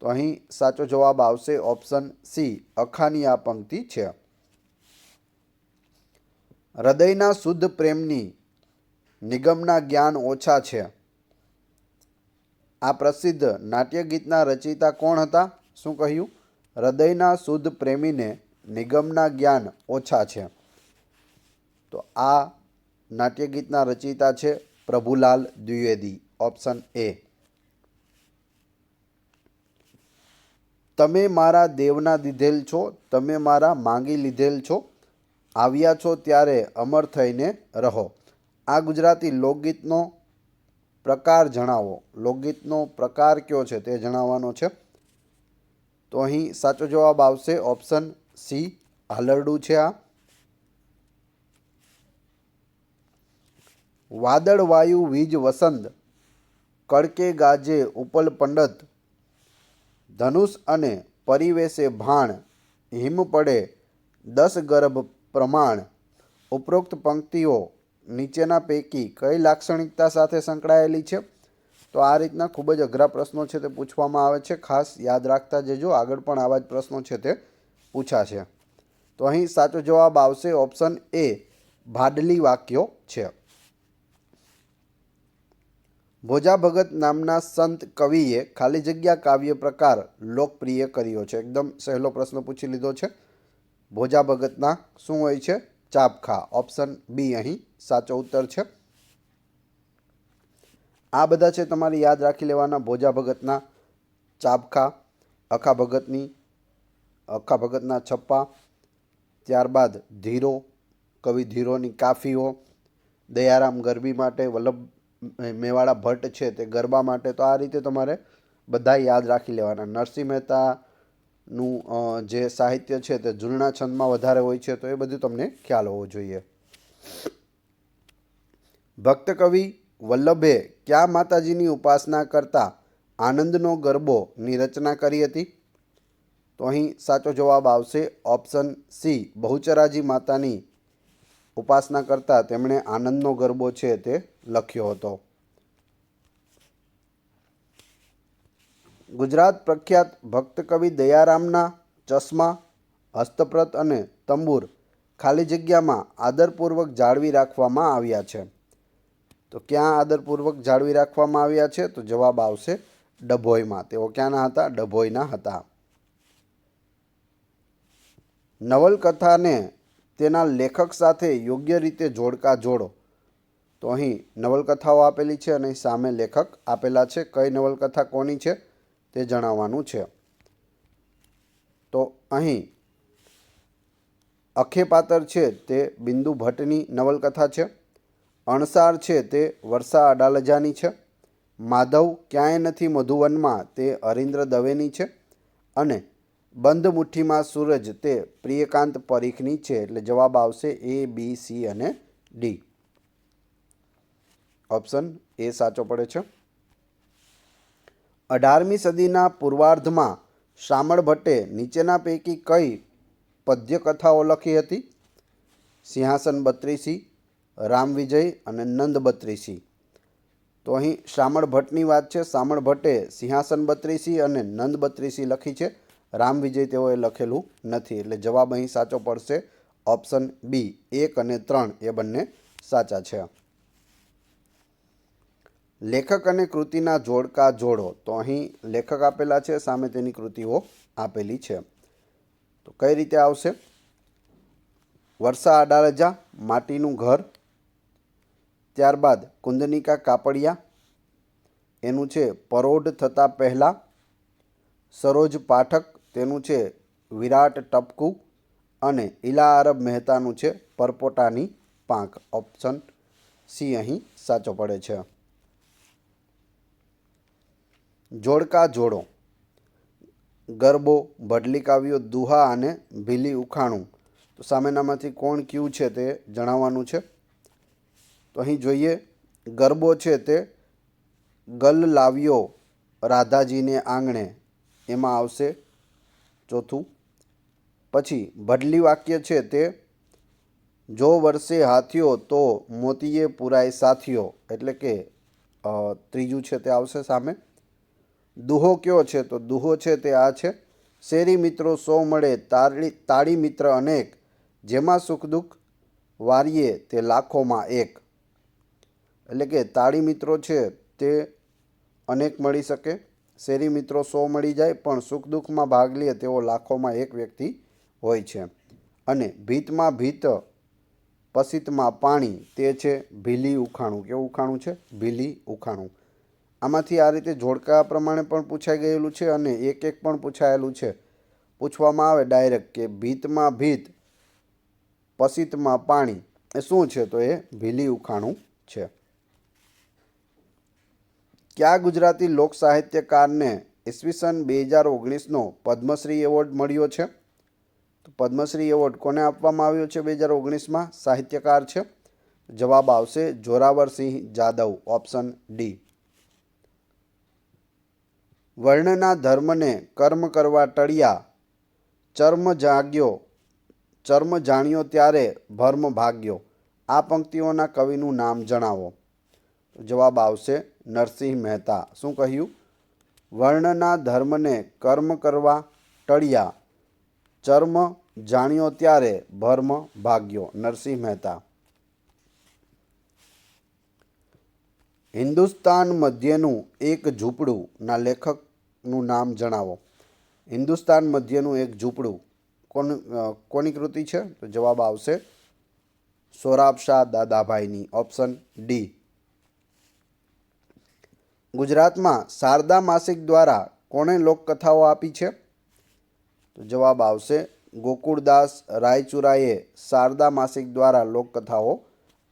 તો અહીં સાચો જવાબ આવશે ઓપ્શન સી, અખાની આ પંક્તિ છે. હૃદયના શુદ્ધ પ્રેમની નિગમના જ્ઞાન ઓછા છે. આ પ્રસિદ્ધ નાટ્યગીતના રચયિતા કોણ હતા? શું કહ્યું? હૃદયના શુદ્ધ પ્રેમીને નિગમના જ્ઞાન ઓછા છે. તો આ નાટ્યગીતના રચયિતા છે પ્રભુલાલ દ્વિવેદી. Option A. તમે મારા દેવના દીધેલ છો, તમે મારા માંગી લીધેલ છો, આવ્યા છો ત્યારે અમર થઈને રહો. આ ગુજરાતી લોકગીતનો પ્રકાર જણાવો. લોકગીતનો પ્રકાર કયો છે તે જણાવવાનો છે. તો અહીં સાચો જવાબ આવશે ઓપ્શન સી, હાલરડું છે આ. વાદળ વાયુ વીજ વસંત, કડકે ગાજે ઉપલ પંડત, ધનુષ અને પરિવેશે ભાણ, હિમ પડે 10 ગર્ભ પ્રમાણ. ઉપરોક્ત પંક્તિઓ નીચેના પૈકી કઈ લાક્ષણિકતા સાથે સંકળાયેલી છે? તો આ રીતના ખૂબ જ અઘરા પ્રશ્નો છે તે પૂછવામાં આવે છે. ખાસ યાદ રાખતા જજો, આગળ પણ આવા જ પ્રશ્નો છે તે પૂછાશે. તો અહીં સાચો જવાબ આવશે ઓપ્શન એ, ભાડલી વાક્યો છે. ભોજા ભગત નામના સંત કવિએ ખાલી જગ્યા કાવ્ય પ્રકાર લોકપ્રિય કર્યો છે. એકદમ સહેલો પ્રશ્ન પૂછી લીધો છે. ભોજા ભગતના શું હોય છે? ચાબખા. ઓપ્શન બી અહીં સાચો ઉત્તર છે. આ બધા છે તમારે યાદ રાખી લેવાના. ભોજા ભગતના ચાબખા, અખા ભગતના છપ્પા, ત્યારબાદ ધીરો, કવિ ધીરોની કાફીઓ, દયારામ ગરબી માટે, વલ્લભ મેવાડા ભટ્ટ છે તે ગરબા માટે. તો આ રીતે તમારે બધા યાદ રાખી લેવાના. નરસિંહ મહેતાનું જે સાહિત્ય છે તે ઝૂલણા છંદમાં વધારે હોય છે, તો એ બધું તમને ખ્યાલ હોવો જોઈએ. ભક્ત કવિ વલ્લભે ક્યાં માતાજીની ઉપાસના કરતા આનંદનો ગરબોની રચના કરી હતી? તો અહીં સાચો જવાબ આવશે ઓપ્શન સી, બહુચરાજી માતાની ઉપાસના કરતા તેમણે આનંદનો ગરબો છે તે લખ્યો હતો. ગુજરાત પ્રખ્યાત ભક્ત કવિ દયારામના ચશ્મા, હસ્તપ્રત અને તંબુર ખાલી જગ્યામાં આદરપૂર્વક જાળવી રાખવામાં આવ્યા છે. તો ક્યાં આદરપૂર્વક જાળવી રાખવામાં આવ્યા છે? તો જવાબ આવશે ડભોઈમાં. તેઓ ક્યાંના હતા? ડભોઈના હતા. નવલકથાને તેના લેખક સાથે યોગ્ય રીતે જોડકા જોડો. તો અહીં નવલકથાઓ આપેલી છે અને સામે લેખક આપેલા છે. કઈ નવલકથા કોની છે તે જણાવવાનું છે. તો અહીં અખેપાતર છે તે બિંદુ ભટ્ટની નવલકથા છે. અણસાર છે તે વર્ષા અડાલજાની છે. માધવ ક્યાંય નથી મધુવનમાં તે હરીન્દ્ર દવેની છે. અને બંધ મુઠ્ઠીમાં સૂરજ તે પ્રિયકાંત પરીખની છે, એટલે જવાબ આવશે A, B, C અને D. ઓપ્શન એ સાચો પડે છે. 18મી સદીના પૂર્વાર્ધમાં શામળ ભટ્ટે નીચેના પૈકી કઈ પદ્યકથાઓ લખી હતી? સિંહાસન બત્રીસી, રામવિજય અને નંદ બત્રીસી. તો અહીં શામળ ભટ્ટની વાત છે. શામળ ભટ્ટે સિંહાસન બત્રીસી અને નંદ બત્રીસી લખી છે. રામવિજય તેઓએ લખેલું નથી, એટલે જવાબ અહીં સાચો પડશે ઓપ્શન બી. 1 અને 3 એ બંને સાચા છે. લેખક અને કૃતિના જોડકા જોડો. તો અહીં લેખક આપેલા છે, સામે તેની કૃતિઓ આપેલી છે. તો કઈ રીતે આવશે? વર્ષા આડારજા, માટીનું ઘર, ત્યારબાદ કુંદનિકા કાપડિયા, એનું છે પરોઢ થતાં પહેલાં, સરોજ પાઠક, તેનું છે વિરાટ ટપકું, અને ઇલા અરબ મહેતાનું છે પરપોટાની પાંખ. ઓપ્શન સી અહીં સાચો પડે છે. જોડકા જોડો. ગરબો, ભડલી કાવ્યો, દુહા અને ભીલી ઉખાણું. તો સામેનામાંથી કોણ કયું છે તે જણાવવાનું છે. તો અહીં જોઈએ, ગરબો છે તે ગલ લાવ્યો રાધાજીને આંગણે, એમાં આવશે ચોથું. પછી ભડલી વાક્ય છે તે જો વર્ષે હાથીઓ તો મોતીએ પુરાય સાથીઓ, એટલે કે ત્રીજું છે તે આવશે સામે. દુહો કયો છે? તો દુહો છે તે આ છે, શેરી મિત્રો સો મળે તાળી મિત્ર અનેક, જેમાં સુખ દુઃખ વારીએ તે લાખોમાં એક. એટલે કે તાળી મિત્રો છે તે અનેક મળી શકે, શેરી મિત્રો 100 મળી જાય, પણ સુખ દુઃખમાં ભાગ લે તેવો લાખોમાં એક વ્યક્તિ હોય છે. અને ભીતમાં ભીત પસિતમાં પાણી, તે છે ભીલી ઉખાણું. કેવું ઉખાણું છે? ભીલી ઉખાણું. આમાંથી આ રીતે જોડકા પ્રમાણે પણ પૂછાઈ ગયેલું છે અને એક પણ પૂછાયેલું છે. પૂછવામાં આવે ડાયરેક્ટ કે ભીતમાં ભીત પસિતમાં પાણી એ શું છે? તો એ ભીલી ઉખાણું છે. કયા ગુજરાતી લોક સાહિત્યકારને ઈસવીસન 2019નો પદ્મશ્રી એવોર્ડ મળ્યો છે? તો પદ્મશ્રી એવોર્ડ કોને આપવામાં આવ્યો છે 2019માં? સાહિત્યકાર છે. જવાબ આવશે જોરાવરસિંહ જાદવ. Option D. વર્ણના ધર્મને કર્મ કરવા ટળ્યા, ચર્મ જાણ્યો ત્યારે ભર્મ ભાગ્યો. આ પંક્તિઓના કવિનું નામ જણાવો. જવાબ આવશે નરસિંહ મહેતા. શું કહ્યું? વર્ણના ધર્મને કર્મ કરવા ટળ્યા, ચર્મ જાણ્યો ત્યારે ભર્મ ભાગ્યો. નરસિંહ મહેતા. હિન્દુસ્તાન મધ્યનું એક ઝૂંપડું ના લેખકનું નામ જણાવો. હિન્દુસ્તાન મધ્યનું એક ઝૂંપડું કોની કૃતિ છે? તો જવાબ આવશે સોરાબ શાહ દાદાભાઈની. Option D. ગુજરાતમાં શારદા માસિક દ્વારા કોણે લોકકથાઓ આપી છે? તો જવાબ આવશે ગોકુળદાસ રાયચુરાએ શારદા માસિક દ્વારા લોકકથાઓ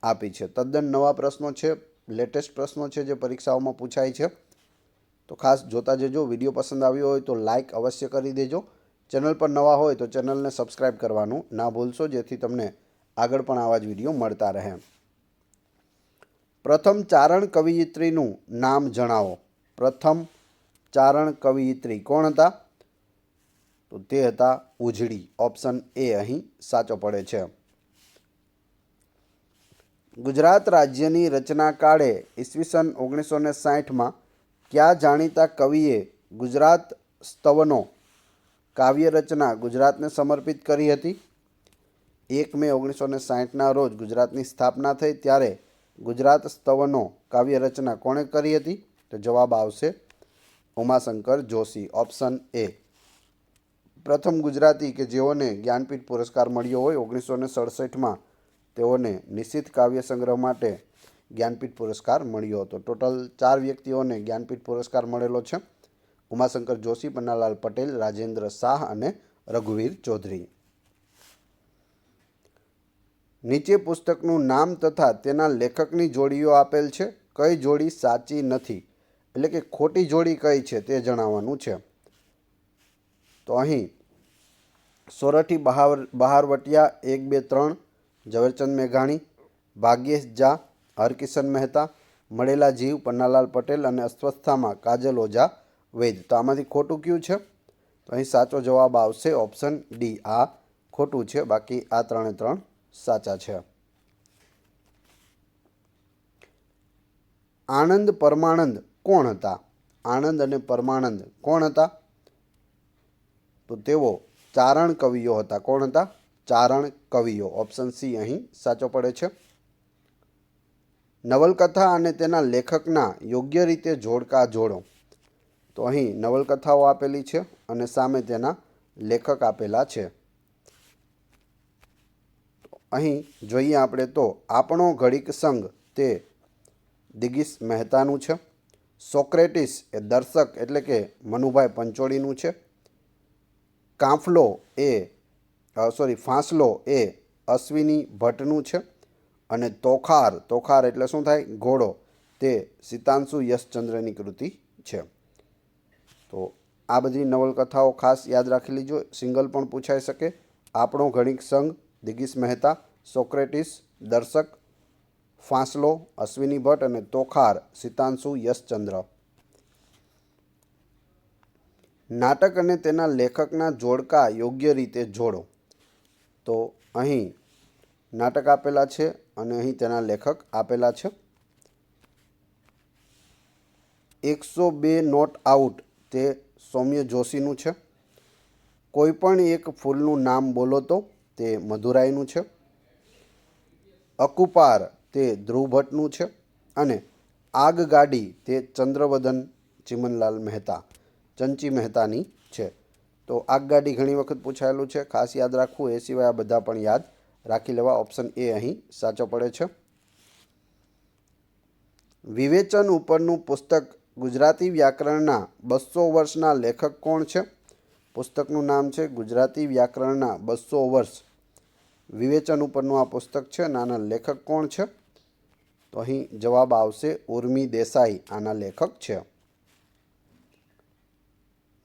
આપી છે. તદ્દન નવા પ્રશ્નો છે, લેટેસ્ટ પ્રશ્નો છે જે પરીક્ષાઓમાં પૂછાય છે. તો ખાસ જોતા જજો. વિડીયો પસંદ આવ્યો હોય તો લાઈક અવશ્ય કરી દેજો. ચેનલ પર નવા હોય તો ચેનલને સબસ્ક્રાઈબ કરવાનું ના ભૂલશો, જેથી તમને આગળ પણ આવા જ વિડીયો મળતા રહે. પ્રથમ ચારણ કવયિત્રીનું નામ જણાવો. પ્રથમ ચારણ કવયિત્રી કોણ હતા? તો તે હતા ઉજળી. ઓપ્શન એ અહીં સાચો પડે છે. ગુજરાત રાજ્યની રચના કાળે ઈસવીસન 1960માં કયા જાણીતા કવિએ ગુજરાત સ્તવનો કાવ્ય રચના ગુજરાતને સમર્પિત કરી હતી? 1 મે 1960ના રોજ ગુજરાતની સ્થાપના થઈ ત્યારે ગુજરાત સ્તવનો કાવ્ય રચના કોણે કરી હતી? તો જવાબ આવશે ઉમાશંકર જોશી. Option A. પ્રથમ ગુજરાતી કે જેઓને જ્ઞાનપીઠ પુરસ્કાર મળ્યો હોય 1967માં, તેઓને નિશિત કાવ્ય સંગ્રહ માટે જ્ઞાનપીઠ પુરસ્કાર મળ્યો હતો. ટોટલ 4 વ્યક્તિઓને જ્ઞાનપીઠ પુરસ્કાર મળેલો છે. ઉમાશંકર જોશી, પન્નાલાલ પટેલ, રાજેન્દ્ર શાહ અને રઘુવીર ચૌધરી. નીચે પુસ્તકનું નામ તથા તેના લેખકની જોડીઓ આપેલ છે. કઈ જોડી સાચી નથી, એટલે કે ખોટી જોડી કઈ છે તે જણાવવાનું છે. તો અહીં સોરઠી બહારવટિયા 1, 2, 3 ઝવેરચંદ મેઘાણી, ભાગ્યેશ ઝા, હરકિશન મહેતા, મળેલા જીવ પન્નાલાલ પટેલ અને અસ્વસ્થામાં કાજલ ઓઝા વૈદ. તો આમાંથી ખોટું કયું છે? તો અહીં સાચો જવાબ આવશે ઓપ્શન ડી, આ ખોટું છે. બાકી આ 3 સાચા છે. આનંદ પરમાનંદ કોણ હતા? આનંદ અને પરમાનંદ કોણ હતા? તો તેઓ ચારણ કવિઓ હતા. કોણ હતા? ચારણ કવિઓ. ઓપ્શન સી અહીં સાચો પડે છે. નવલકથા અને તેના લેખકના યોગ્ય રીતે જોડકા જોડો. તો અહીં નવલકથાઓ આપેલી છે અને સામે તેના લેખક આપેલા છે. અહીં જોઈએ આપણે તો આપણો ઘડીક સંઘ તે દિગીશ મહેતાનું છે. સોક્રેટિસ એ દર્શક એટલે કે મનુભાઈ પંચોળીનું છે. ફાંસલો એ અશ્વિની ભટ્ટનું છે. અને તોખાર એટલે શું થાય? ઘોડો, તે સિતાંશુ યશચંદ્રની કૃતિ છે. તો આ બધી નવલકથાઓ ખાસ યાદ રાખી લીજો. સિંગલ પણ પૂછાઈ શકે. આપણો ઘડીક સંઘ દિગીશ મહેતા, સોક્રેટિસ દર્શક, ફાંસલો અશ્વિની ભટ્ટ અને તોખાર સિતાંશુ યશચંદ્ર. નાટક અને તેના લેખકના જોડકા યોગ્ય રીતે જોડો. તો અહીં નાટક આપેલા છે અને અહીં તેના લેખક આપેલા છે. 102 નોટ આઉટ તે સૌમ્ય જોશીનું છે. કોઈ પણ એક ફૂલનું નામ બોલો તો તે મધુરાયનું છે. અકુપાર તે ધ્રુવ ભટ્ટનું છે. અને આગગાડી તે ચંદ્રવદન ચંચી મહેતાની છે. તો આગગાડી ઘણી વખત પૂછાયેલું છે, ખાસ યાદ રાખવું. એ સિવાય આ બધા પણ યાદ રાખી લેવા. ઓપ્શન એ અહીં સાચો પડે છે. વિવેચન ઉપરનું પુસ્તક ગુજરાતી વ્યાકરણના 200 વર્ષના લેખક કોણ છે? પુસ્તકનું નામ છે ગુજરાતી વ્યાકરણના 200 વર્ષ. વિવેચન ઉપરનું આ પુસ્તક છે. આના લેખક કોણ છે? તો અહીં જવાબ આવશે ઉર્મી દેસાઈ આના લેખક છે.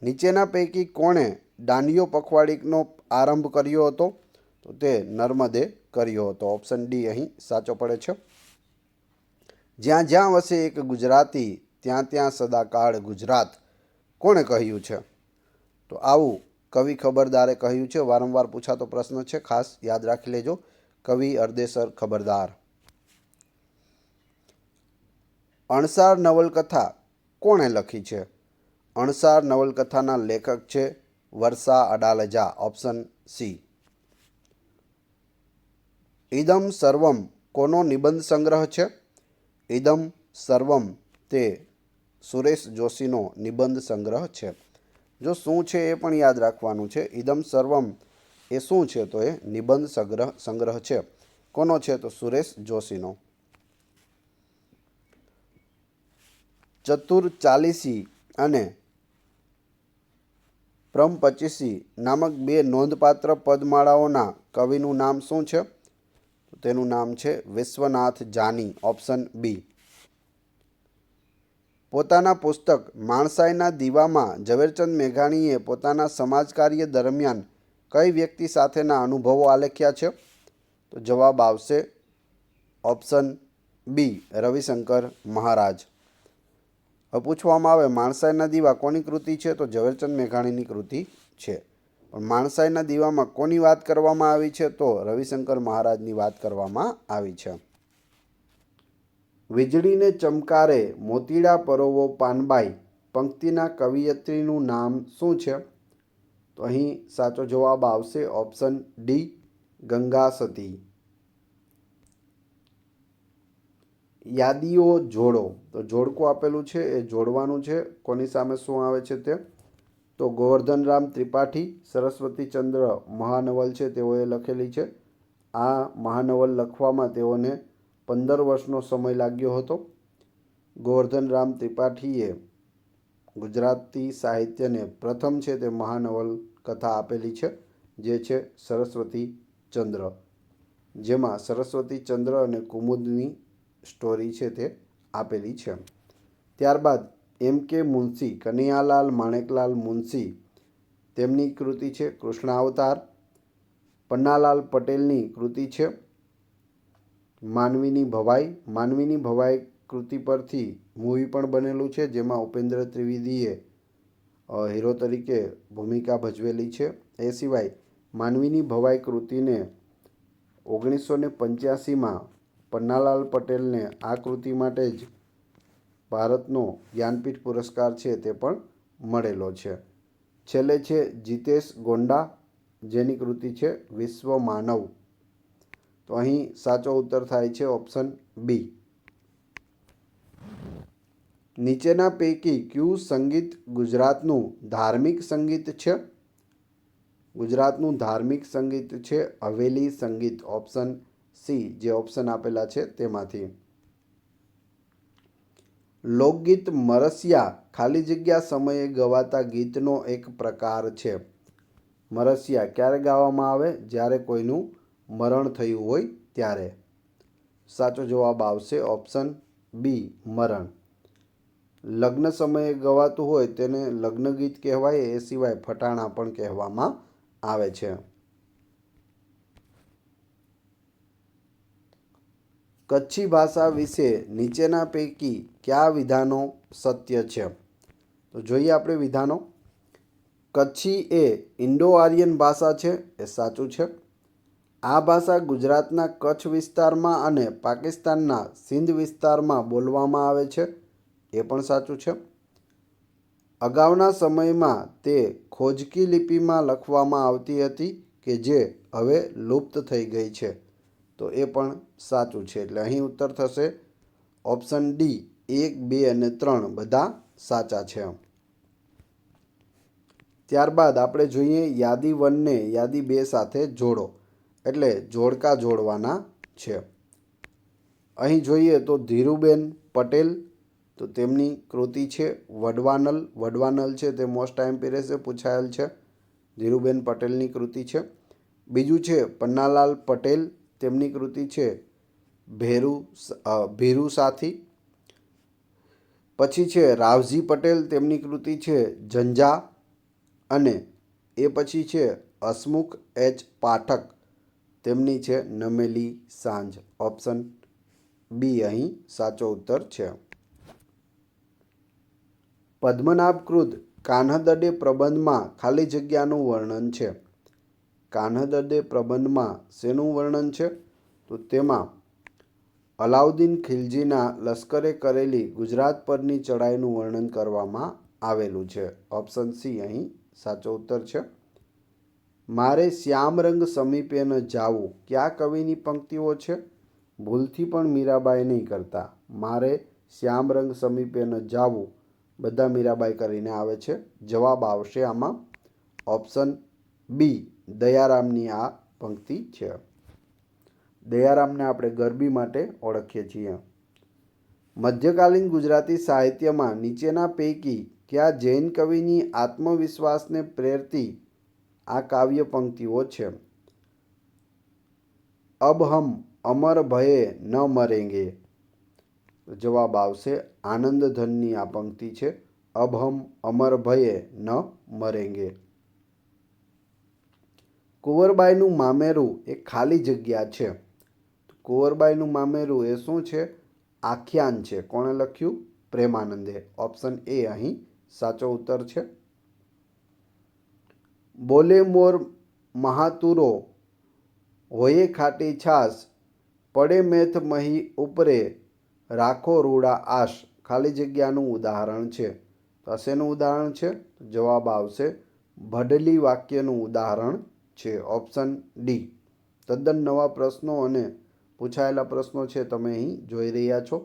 નીચેના પૈકી કોણે દાંડિયો પખવાડિકનો આરંભ કર્યો હતો? તો તે નર્મદે કર્યો હતો. ઓપ્શન ડી અહીં સાચો પડે છે. જ્યાં જ્યાં વસે એક ગુજરાતી ત્યાં ત્યાં સદાકાળ ગુજરાત કોણે કહ્યું છે? તો આવું કવિ ખબરદારે કહ્યું છે. વારંવાર પૂછાતો પ્રશ્ન છે, ખાસ યાદ રાખી લેજો. કવિ અરદેસર ખબરદાર. અણસાર નવલકથા કોણે લખી છે? અણસાર નવલકથાના લેખક છે વર્ષા અડાલજા. Option C. ઇદમ સર્વમ કોનો નિબંધ સંગ્રહ છે? ઇદમ સર્વમ તે સુરેશ જોશીનો નિબંધ સંગ્રહ છે. જો શું છે એ પણ યાદ રાખવાનું છે. ઇદમ સર્વમ એ શું છે? તો એ નિબંધ સંગ્રહ છે. કોનો છે? તો સુરેશ જોશીનો. ચતુર ચાલીસી અને પ્રમપચીસી નામક 2 નોંધપાત્ર પદમાળાઓના કવિનું નામ શું છે? તો તેનું નામ છે વિશ્વનાથ જાની. Option B. પોતાના પુસ્તક માણસાઈના દીવામાં ઝવેરચંદ મેઘાણીએ પોતાના સમાજકાર્ય દરમિયાન કઈ વ્યક્તિ સાથેના અનુભવો આલેખ્યા છે? તો જવાબ આવશે ઓપ્શન બી, રવિશંકર મહારાજ. હવે પૂછવામાં આવે માણસાઈના દીવા કોની કૃતિ છે? તો ઝવેરચંદ મેઘાણીની કૃતિ છે. પણ માણસાઈના દીવામાં કોની વાત કરવામાં આવી છે? તો રવિશંકર મહારાજની વાત કરવામાં આવી છે. વીજળીને ચમકારે મોતીડા પરોવો પાનબાઈ પંક્તિના કવિયત્રીનું નામ શું છે? તો અહીં સાચો જવાબ આવશે ઓપ્શન ડી, ગંગા સતી. યાદીઓ જોડો. તો જોડકું આપેલું છે એ જોડવાનું છે. કોની સામે શું આવે છે તે? તો ગોવર્ધનરામ ત્રિપાઠી સરસ્વતીચંદ્ર મહાનવલ છે તેઓએ લખેલી છે. આ મહાનવલ લખવામાં તેઓને 15 વર્ષનો સમય લાગ્યો હતો. ગોવર્ધનરામ ત્રિપાઠીએ ગુજરાતી સાહિત્યને પ્રથમ છે તે મહાનવલ કથા આપેલી છે, જે છે સરસ્વતીચંદ્ર, જેમાં સરસ્વતીચંદ્ર અને કુમુદની સ્ટોરી છે તે આપેલી છે. ત્યારબાદ M.K. મુનશી, કનૈયાલાલ માણેકલાલ મુનશી, તેમની કૃતિ છે કૃષ્ણાવતાર. પન્નાલાલ પટેલની કૃતિ છે માનવીની ભવાઈ. માનવીની ભવાઈ કૃતિ પરથી મૂવી પણ બનેલું છે, જેમાં ઉપેન્દ્ર ત્રિવેદીએ હીરો તરીકે ભૂમિકા ભજવેલી છે. એ સિવાય માનવીની ભવાઈ કૃતિને 1985માં પન્નાલાલ પટેલને આ કૃતિ માટે જ ભારતનો જ્ઞાનપીઠ પુરસ્કાર છે તે પણ મળેલો છે. છેલ્લે છે જીતેશ ગોંડા, જેની કૃતિ છે વિશ્વ માનવ. તો અહીં સાચો ઉત્તર થાય છે ઓપ્શન બી. નીચેના પૈકી કયું સંગીત ગુજરાતનું ધાર્મિક સંગીત છે? ગુજરાતનું ધાર્મિક સંગીત છે હવેલી સંગીત. ઓપ્શન સી, જે ઓપ્શન આપેલા છે તેમાંથી. લોકગીત મરસિયા ખાલી જગ્યા સમયે ગવાતા ગીતનો એક પ્રકાર છે. મરસિયા ક્યારે ગાવામાં આવે? જ્યારે કોઈનું મરણ થયું હોય ત્યારે. સાચો જવાબ આવશે ઓપ્શન બી, મરણ. લગ્ન સમયે ગવાતું હોય તેને લગ્ન ગીત કહેવાય. એ સિવાય ફટાણા પણ કહેવામાં આવે છે. કચ્છી ભાષા વિશે નીચેના પૈકી કયા વિધાનો સત્ય છે? તો જોઈએ આપણે વિધાનો. કચ્છી એ ઇન્ડો આર્યન ભાષા છે. એ સાચું છે. આ ભાષા ગુજરાતના કચ્છ વિસ્તારમાં અને પાકિસ્તાનના સિંધ વિસ્તારમાં બોલવામાં આવે છે. એ પણ સાચું છે. અગાઉના સમયમાં તે ખોજકી લિપિમાં લખવામાં આવતી હતી કે જે હવે લુપ્ત થઈ ગઈ છે. તો એ પણ સાચું છે. એટલે અહીં ઉત્તર થશે ઓપ્શન ડી. 1, 2 અને 3 બધા સાચા છે. ત્યારબાદ આપણે જોઈએ યાદી 1ને યાદી 2 સાથે જોડો. એટલે જોડકા જોડવાના છે. અહીં જોઈએ તો ધીરુબેન પટેલ, તો તેમની કૃતિ છે વડવાનલ. વડવાનલ છે તે મોસ્ટ આઈએમપી રહેશે, પૂછાયેલ છે. ધીરુબેન પટેલની કૃતિ છે. બીજું છે પન્નાલાલ પટેલ, તેમની કૃતિ છે ભીરુ સાથી. પછી છે રાવજી પટેલ, તેમની કૃતિ છે ઝંઝા. અને એ પછી છે હસમુખ એચ પાઠક, તેમની છે નમેલી સાંજ. ઓપ્શન બી અહીં સાચો ઉત્તર છે. પદ્મનાભકૃત કાન્હદડે પ્રબંધમાં ખાલી જગ્યાનું વર્ણન છે. કાન્હદડે પ્રબંધમાં શેનું વર્ણન છે? તો તેમાં અલાઉદ્દીન ખિલજીના લશ્કરે કરેલી ગુજરાત પરની ચડાઈનું વર્ણન કરવામાં આવેલું છે. ઓપ્શન સી અહીં સાચો ઉત્તર છે. મારે શ્યામ રંગ સમીપે ન જાવું કયા કવિની પંક્તિઓ છે? ભૂલથી પણ મીરાબાઈ નહીં કરતા. મારે શ્યામ રંગ સમીપે ન જાવું બધા મીરાબાઈ કરીને આવે છે. જવાબ આવશે આમાં ઓપ્શન બી, દયારામની આ પંક્તિ છે. દયારામને આપણે ગરબી માટે ઓળખીએ છીએ. મધ્યકાલીન ગુજરાતી સાહિત્યમાં નીચેના પૈકી કયા જૈન કવિની આત્મવિશ્વાસને પ્રેરતી આ કાવ્ય પંક્તિઓ છે? અબ હમ અમર ભયે ન મરેંગે. જવાબ આવશે આનંદધનની આ પંક્તિ છે. અબ હમ અમર ભયે ન મરેંગે. કુંવરબાઈનું મામેરું એ ખાલી જગ્યા છે. કુંવરબાઈનું મામેરું એ શું છે? આખ્યાન છે. કોણે લખ્યું? પ્રેમાનંદે. ઓપ્શન એ અહીં સાચો ઉત્તર છે. બોલે મોર મહાતુરો હોયે ખાટી છાસ પડે મેથ મહી ઉપરે રાખો રૂડા આશ ખાલી જગ્યાનું ઉદાહરણ છે. તો આ શેનું ઉદાહરણ છે? જવાબ આવશે ભડલી વાક્યનું ઉદાહરણ છે. Option D. તદ્દન નવા પ્રશ્નો અને પૂછાયેલા પ્રશ્નો છે તમે અહીં જોઈ રહ્યા છો.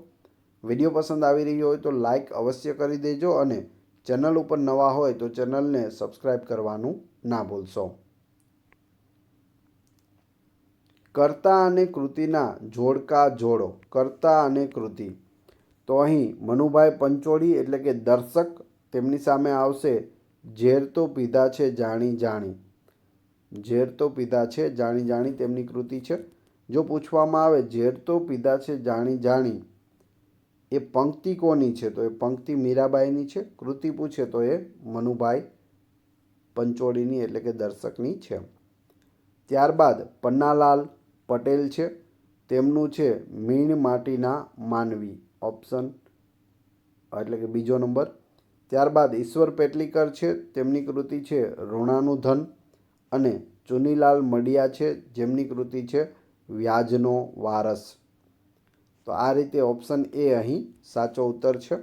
વિડીયો પસંદ આવી રહ્યો હોય તો લાઈક અવશ્ય કરી દેજો અને ચેનલ ઉપર નવા હોય તો ચેનલને સબસ્ક્રાઈબ કરવાનું ના ભૂલશો. કર્તા અને કૃતિના જોડકા જોડો. કર્તા અને કૃતિ. તો અહીં મનુભાઈ પંચોળી એટલે કે દર્શક, તેમની સામે આવશે ઝેર તો પીધા છે જાણી જાણી. ઝેર તો પીધા છે જાણી જાણી તેમની કૃતિ છે. જો પૂછવામાં આવે ઝેર તો પીધા છે જાણી જાણી એ પંક્તિ કોની છે? તો એ પંક્તિ મીરાબાઈની છે. કૃતિ પૂછે તો એ મનુભાઈ પંચોળીની એટલે કે દર્શકની છે. ત્યારબાદ પન્નાલાલ પટેલ છે, તેમનું છે મીણ માટીના માનવી, ઓપ્શન એટલે કે બીજો નંબર. ત્યારબાદ ઈશ્વર પેટલીકર છે, તેમની કૃતિ છે ઋણાનું ધન. અને ચુનીલાલ મડિયા છે, જેમની કૃતિ છે વ્યાજનો વારસ. તો આ રીતે ઓપ્શન એ અહીં સાચો ઉત્તર છે.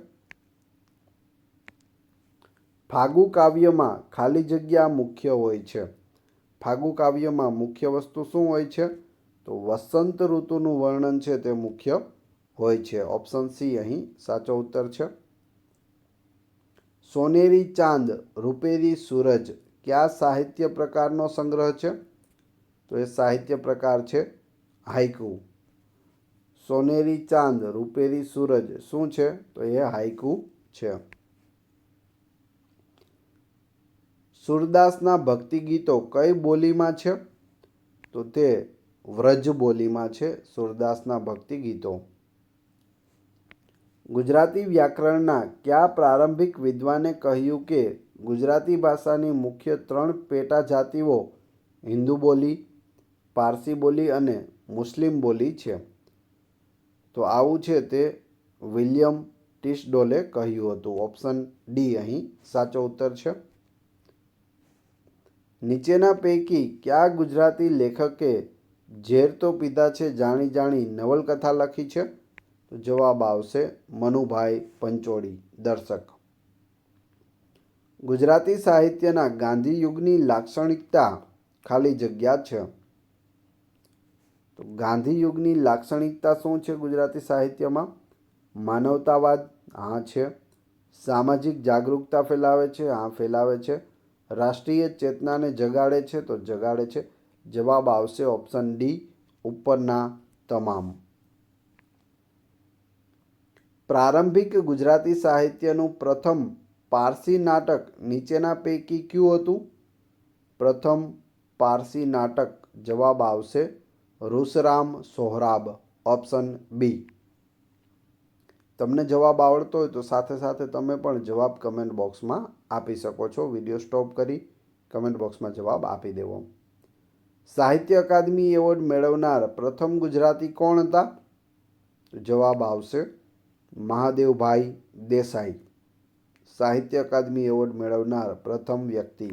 ફાગુ કાવ્યમાં ખાલી જગ્યા મુખ્ય હોય છે. ફાગુ કાવ્યમાં મુખ્ય વસ્તુ શું હોય છે? તો વસંત ઋતુનું વર્ણન છે તે મુખ્ય હોય છે. ઓપ્શન સી અહીં સાચો ઉત્તર છે. સોનેરી ચાંદ રૂપેરી સૂરજ કયા સાહિત્ય પ્રકારનો સંગ્રહ છે? તો એ સાહિત્ય પ્રકાર છે હાઇકુ. સોનેરી ચાંદ રૂપેરી સૂરજ શું છે? તો એ હાઇકુ છે. સૂરદાસના ભક્તિ ગીતો કઈ બોલીમાં છે? તો તે વ્રજ બોલીમાં છે સૂરદાસના ભક્તિ ગીતો. ગુજરાતી વ્યાકરણના કયા પ્રારંભિક વિદ્વાને કહ્યું કે ગુજરાતી ભાષાની મુખ્ય 3 પેટા જાતિઓ હિન્દુ બોલી, પારસી બોલી અને મુસ્લિમ બોલી છે? તો આવું છે તે વિલિયમ ટીસડોલે કહ્યું હતું. ઓપ્શન ડી અહીં સાચો ઉત્તર છે. નીચેના પૈકી કયા ગુજરાતી લેખકે ઝેર તો પીધા છે જાણી જાણી નવલકથા લખી છે? તો જવાબ આવશે મનુભાઈ પંચોળી, દર્શક. ગુજરાતી સાહિત્યના ગાંધી યુગની લાક્ષણિકતા ખાલી જગ્યા છે. તો ગાંધી યુગની લાક્ષણિકતા શું છે ગુજરાતી સાહિત્યમાં? માનવતાવાદ, હા છે. સામાજિક જાગૃતતા ફેલાવે છે, હા ફેલાવે છે. રાષ્ટ્રીય ચેતનાને જગાડે છે, તો જગાડે છે. જવાબ આવશે ઓપ્શન ડી, ઉપરના તમામ. પ્રારંભિક ગુજરાતી સાહિત્યનું પ્રથમ પારસી નાટક નીચેના પૈકી કયું હતું? પ્રથમ પારસી નાટક જવાબ આવશે રૂસરામ સોહરાબ, ઓપ્શન બી. તમને જવાબ આવડતો હોય તો સાથે સાથે તમે પણ જવાબ કમેન્ટ બોક્સમાં આપી શકો છો. વિડીયો સ્ટોપ કરી કમેન્ટ બોક્સમાં જવાબ આપી દેવો. સાહિત્ય અકાદમી એવોર્ડ મેળવનાર પ્રથમ ગુજરાતી કોણ હતા? જવાબ આવશે મહાદેવભાઈ દેસાઈ, સાહિત્ય અકાદમી એવોર્ડ મેળવનાર પ્રથમ વ્યક્તિ.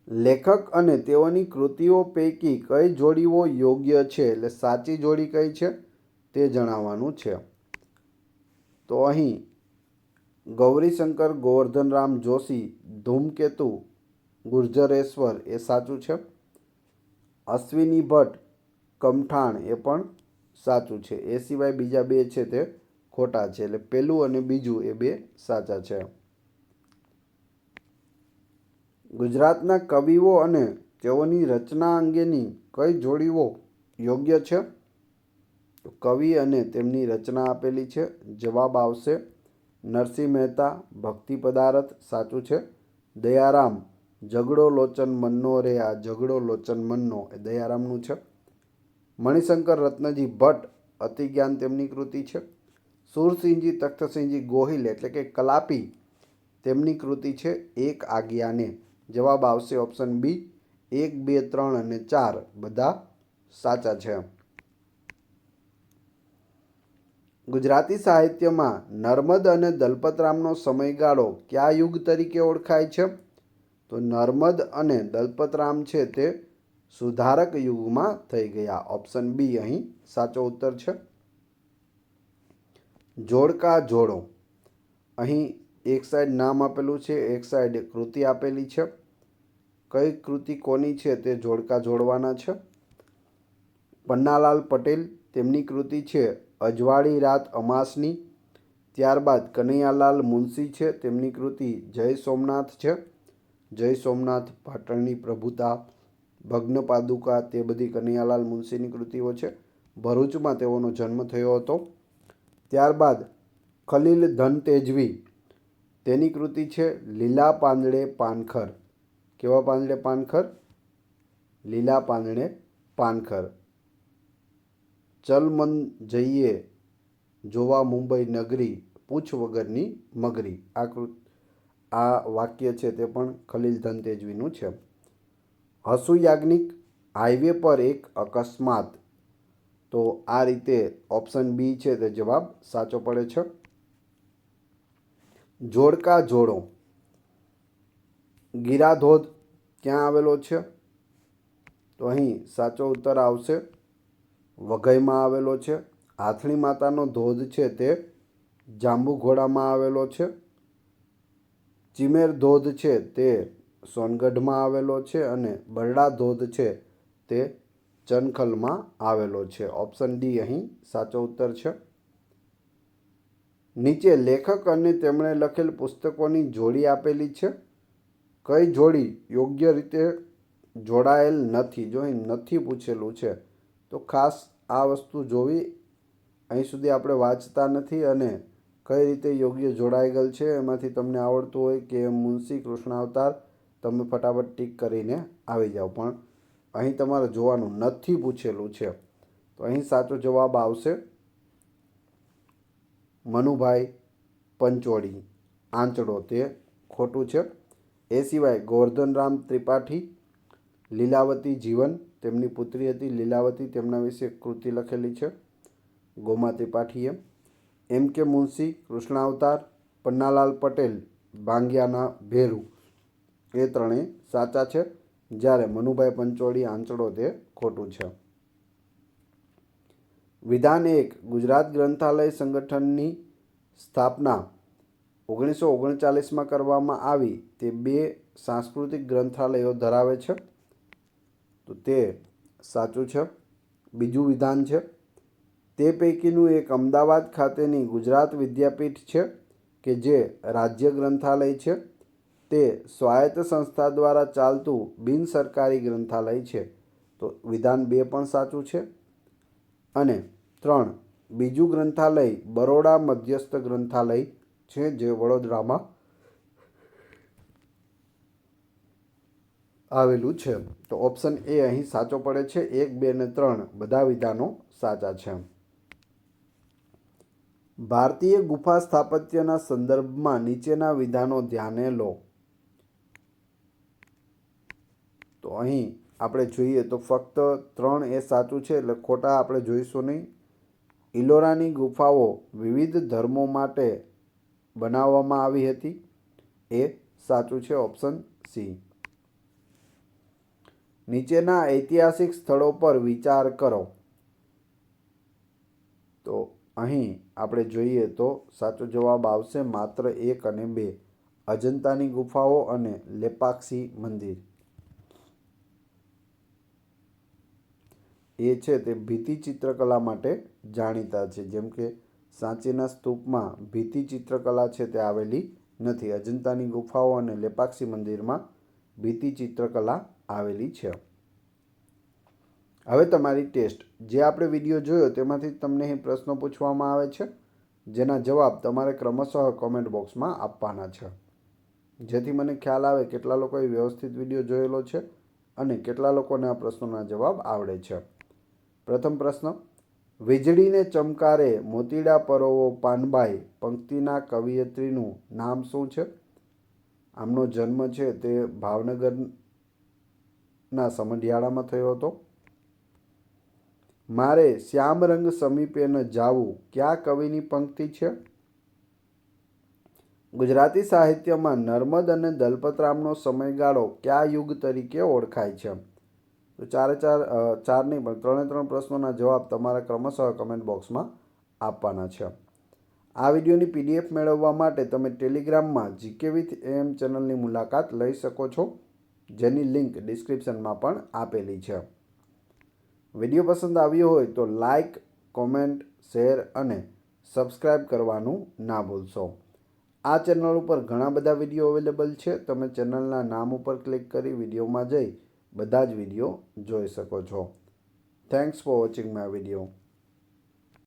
લેખક અને તેઓની કૃતિઓ પૈકી કઈ જોડીઓ યોગ્ય છે, એટલે સાચી જોડી કઈ છે તે જણાવવાનું છે. તો અહીં ગૌરીશંકર ગોવર્ધનરામ જોશી ધૂમકેતુ ગુર્જરેશ્વર એ સાચું છે. અશ્વિની ભટ્ટ કમઠાણ એ પણ સાચું છે. એ સિવાય બીજા 2 છે તે ખોટા છે, એટલે પહેલું અને બીજું એ 2 સાચા છે. ગુજરાતના કવિઓ અને તેઓની રચના અંગેની કઈ જોડીઓ યોગ્ય છે? કવિ અને તેમની રચના આપેલી છે. જવાબ આવશે નરસિંહ મહેતા ભક્તિ પદારથ, સાચું છે. દયારામ ઝઘડો લોચન મનનો રે, આ ઝઘડો લોચન મનનો એ દયારામનું છે. મણિશંકર રત્નજી ભટ્ટ અતિજ્ઞાન તેમની કૃતિ છે. સુરસિંહજી તખ્તસિંહજી ગોહિલ એટલે કે કલાપી તેમની કૃતિ છે એક આજ્ઞાને. જવાબ આવશે ઓપ્શન બી. 1, 2, 3 અને 4 બધા સાચા છે. ગુજરાતી સાહિત્યમાં નર્મદ અને દલપતરામનો સમયગાળો કયા યુગ તરીકે ઓળખાય છે? તો નર્મદ અને દલપતરામ છે તે સુધારક યુગમાં થઈ ગયા. ઓપ્શન બી અહીં સાચો ઉત્તર છે. જોડકા જોડો, અહીં એક સાઈડ નામ આપેલું છે, એક સાઈડ કૃતિ આપેલી છે. કઈ કૃતિ કોની છે તે જોડકા જોડવાના છે. પન્નાલાલ પટેલ તેમની કૃતિ છે અજવાળી રાત અમાસની. ત્યારબાદ કનૈયાલાલ મુનશી છે, તેમની કૃતિ જય સોમનાથ છે. જય સોમનાથ, પાટણની પ્રભુતા, ભગ્ન પાદુકા તે બધી કનૈયાલાલ મુનશીની કૃતિઓ છે. ભરૂચમાં તેઓનો જન્મ થયો હતો. ત્યારબાદ ખલીલ ધન તેજવી તેની કૃતિ છે લીલા પાંદડે પાનખર. કેવા પાંદડે પાનખર? લીલા પાંદડે પાનખર. ચલ મન જઈએ જોવા મુંબઈ નગરી, પૂછ વગરની મગરી. આ વાક્ય છે તે પણ ખલીલ ધન તેજવીનું છે. હસુ યાજ્ઞિક, હાઈવે પર એક અકસ્માત. તો આ રીતે ઓપ્શન બી છે તે જવાબ સાચો પડે છે. જોડકા જોડો, ગીરાધોધ ક્યાં આવેલો છે? તો અહીં સાચો ઉત્તર આવશે વઘઈમાં આવેલો છે. હાથણી માતાનો ધોધ છે તે જાંબુઘોડામાં આવેલો છે. ચિમેર ધોધ છે તે સોનગઢમાં આવેલો છે અને બરડા ધોધ છે તે ચનખલમાં આવેલો છે. ઓપ્શન ડી અહીં સાચો ઉત્તર છે. નીચે લેખક અને તેમણે લખેલ પુસ્તકોની જોડી આપેલી છે. કઈ જોડી યોગ્ય રીતે જોડાયેલ નથી? જો અહીં નથી પૂછેલું છે તો ખાસ આ વસ્તુ જોવી. અહીં સુધી આપણે વાંચતા નથી અને કઈ રીતે યોગ્ય જોડાઈ ગયેલ છે એમાંથી તમને આવડતું હોય કે મુનશી કૃષ્ણાવતાર, તમે ફટાફટ ટીક કરીને આવી જાઓ. પણ અહીં તમારે જોવાનું નથી પૂછેલું છે. તો અહીં સાચો જવાબ આવશે મનુભાઈ પંચોળી, આંચળો, તે ખોટું છે. એ સિવાય ગોવર્ધનરામ ત્રિપાઠી, લીલાવતી જીવન, તેમની પુત્રી હતી લીલાવતી, તેમના વિશે કૃતિ લખેલી છે ગોમા ત્રિપાઠીએ. એમ કે મુનશી કૃષ્ણાવતાર, પન્નાલાલ પટેલ, ભાંગિયાના ભેરુ, એ ત્રણેય સાચા છે. જ્યારે મનુભાઈ પંચોળી, આંચળો, તે ખોટું છે. વિધાન 1. ગુજરાત ગ્રંથાલય સંગઠનની સ્થાપના 1939માં કરવામાં આવી. તે 2 સાંસ્કૃતિક ગ્રંથાલયો ધરાવે છે. તો તે સાચું છે. બીજું વિધાન છે, તે પૈકીનું એક અમદાવાદ ખાતેની ગુજરાત વિદ્યાપીઠ છે કે જે રાજ્ય ગ્રંથાલય છે. તે સ્વાયત્ત સંસ્થા દ્વારા ચાલતું બિનસરકારી ગ્રંથાલય છે. તો વિધાન 2 પણ સાચું છે. અને 3, બીજું ગ્રંથાલય બરોડા મધ્યસ્થ ગ્રંથાલય છે જે વડોદરામાં આવેલું છે. તો ઓપ્શન એ અહીં સાચો પડે છે. 1, 2 અને 3 બધા વિધાનો સાચા છે. ભારતીય ગુફા સ્થાપત્યના સંદર્ભમાં નીચેના વિધાનો ધ્યાને લો. તો અહીં આપણે જોઈએ તો ફક્ત 3 એ સાચું છે, એટલે ખોટા આપણે જોઈશું નહીં. ઇલોરાની ગુફાઓ વિવિધ ધર્મો માટે બનાવવામાં આવી હતી, એ સાચું છે. Option C. નીચેના ઐતિહાસિક સ્થળો પર વિચાર કરો. તો અહીં આપણે જોઈએ તો સાચો જવાબ આવશે માત્ર 1 અને 2, અજંતાની ગુફાઓ અને લેપાક્ષી મંદિર. એ છે તે ભીતિ ચિત્રકલા માટે જાણીતા છે. જેમ કે સાંચીના સ્તૂપમાં ભીતિ ચિત્રકલા છે તે આવેલી નથી. અજંતાની ગુફાઓ અને લેપાક્ષી મંદિરમાં ભીતિ ચિત્રકલા આવેલી છે. હવે તમારી ટેસ્ટ. જે આપણે વિડીયો જોયો તેમાંથી તમને અહીં પ્રશ્નો પૂછવામાં આવે છે, જેના જવાબ તમારે ક્રમશઃ કોમેન્ટ બોક્સમાં આપવાના છે, જેથી મને ખ્યાલ આવે કેટલા લોકોએ વ્યવસ્થિત વિડીયો જોયેલો છે અને કેટલા લોકોને આ પ્રશ્નોના જવાબ આવડે છે. પ્રથમ પ્રશ્ન, વીજળીને ચમકારે મોતીડા પરોવો પાનબાઈ પંક્તિના કવિયત્રીનું નામ શું છે? આમનો જન્મ છે તે ભાવનગરના સમઢિયાળામાં થયો હતો. મારે શ્યામ રંગ સમીપે ન જાવું કયા કવિની પંક્તિ છે? ગુજરાતી સાહિત્યમાં નર્મદ અને દલપતરામનો સમયગાળો કયા યુગ તરીકે ઓળખાય છે? તો ચાર નહીં પણ 3 પ્રશ્નોના જવાબ તમારે ક્રમશઃ કમેન્ટ બોક્સમાં આપવાના છે. આ વિડીયોની PDF મેળવવા માટે તમે ટેલિગ્રામમાં GK with AM ચેનલની મુલાકાત લઈ શકો છો, જેની લિંક ડિસ્ક્રિપ્શનમાં પણ આપેલી છે. વિડીયો પસંદ આવ્યો હોય તો લાઇક, કોમેન્ટ, શેર અને સબસ્ક્રાઈબ કરવાનું ના ભૂલશો. આ ચેનલ ઉપર ઘણા બધા વિડીયો અવેલેબલ છે. તમે ચેનલના નામ ઉપર ક્લિક કરી વિડીયોમાં જઈ બધા જ વિડીયો જોઈ શકો છો. Thanks for watching my video.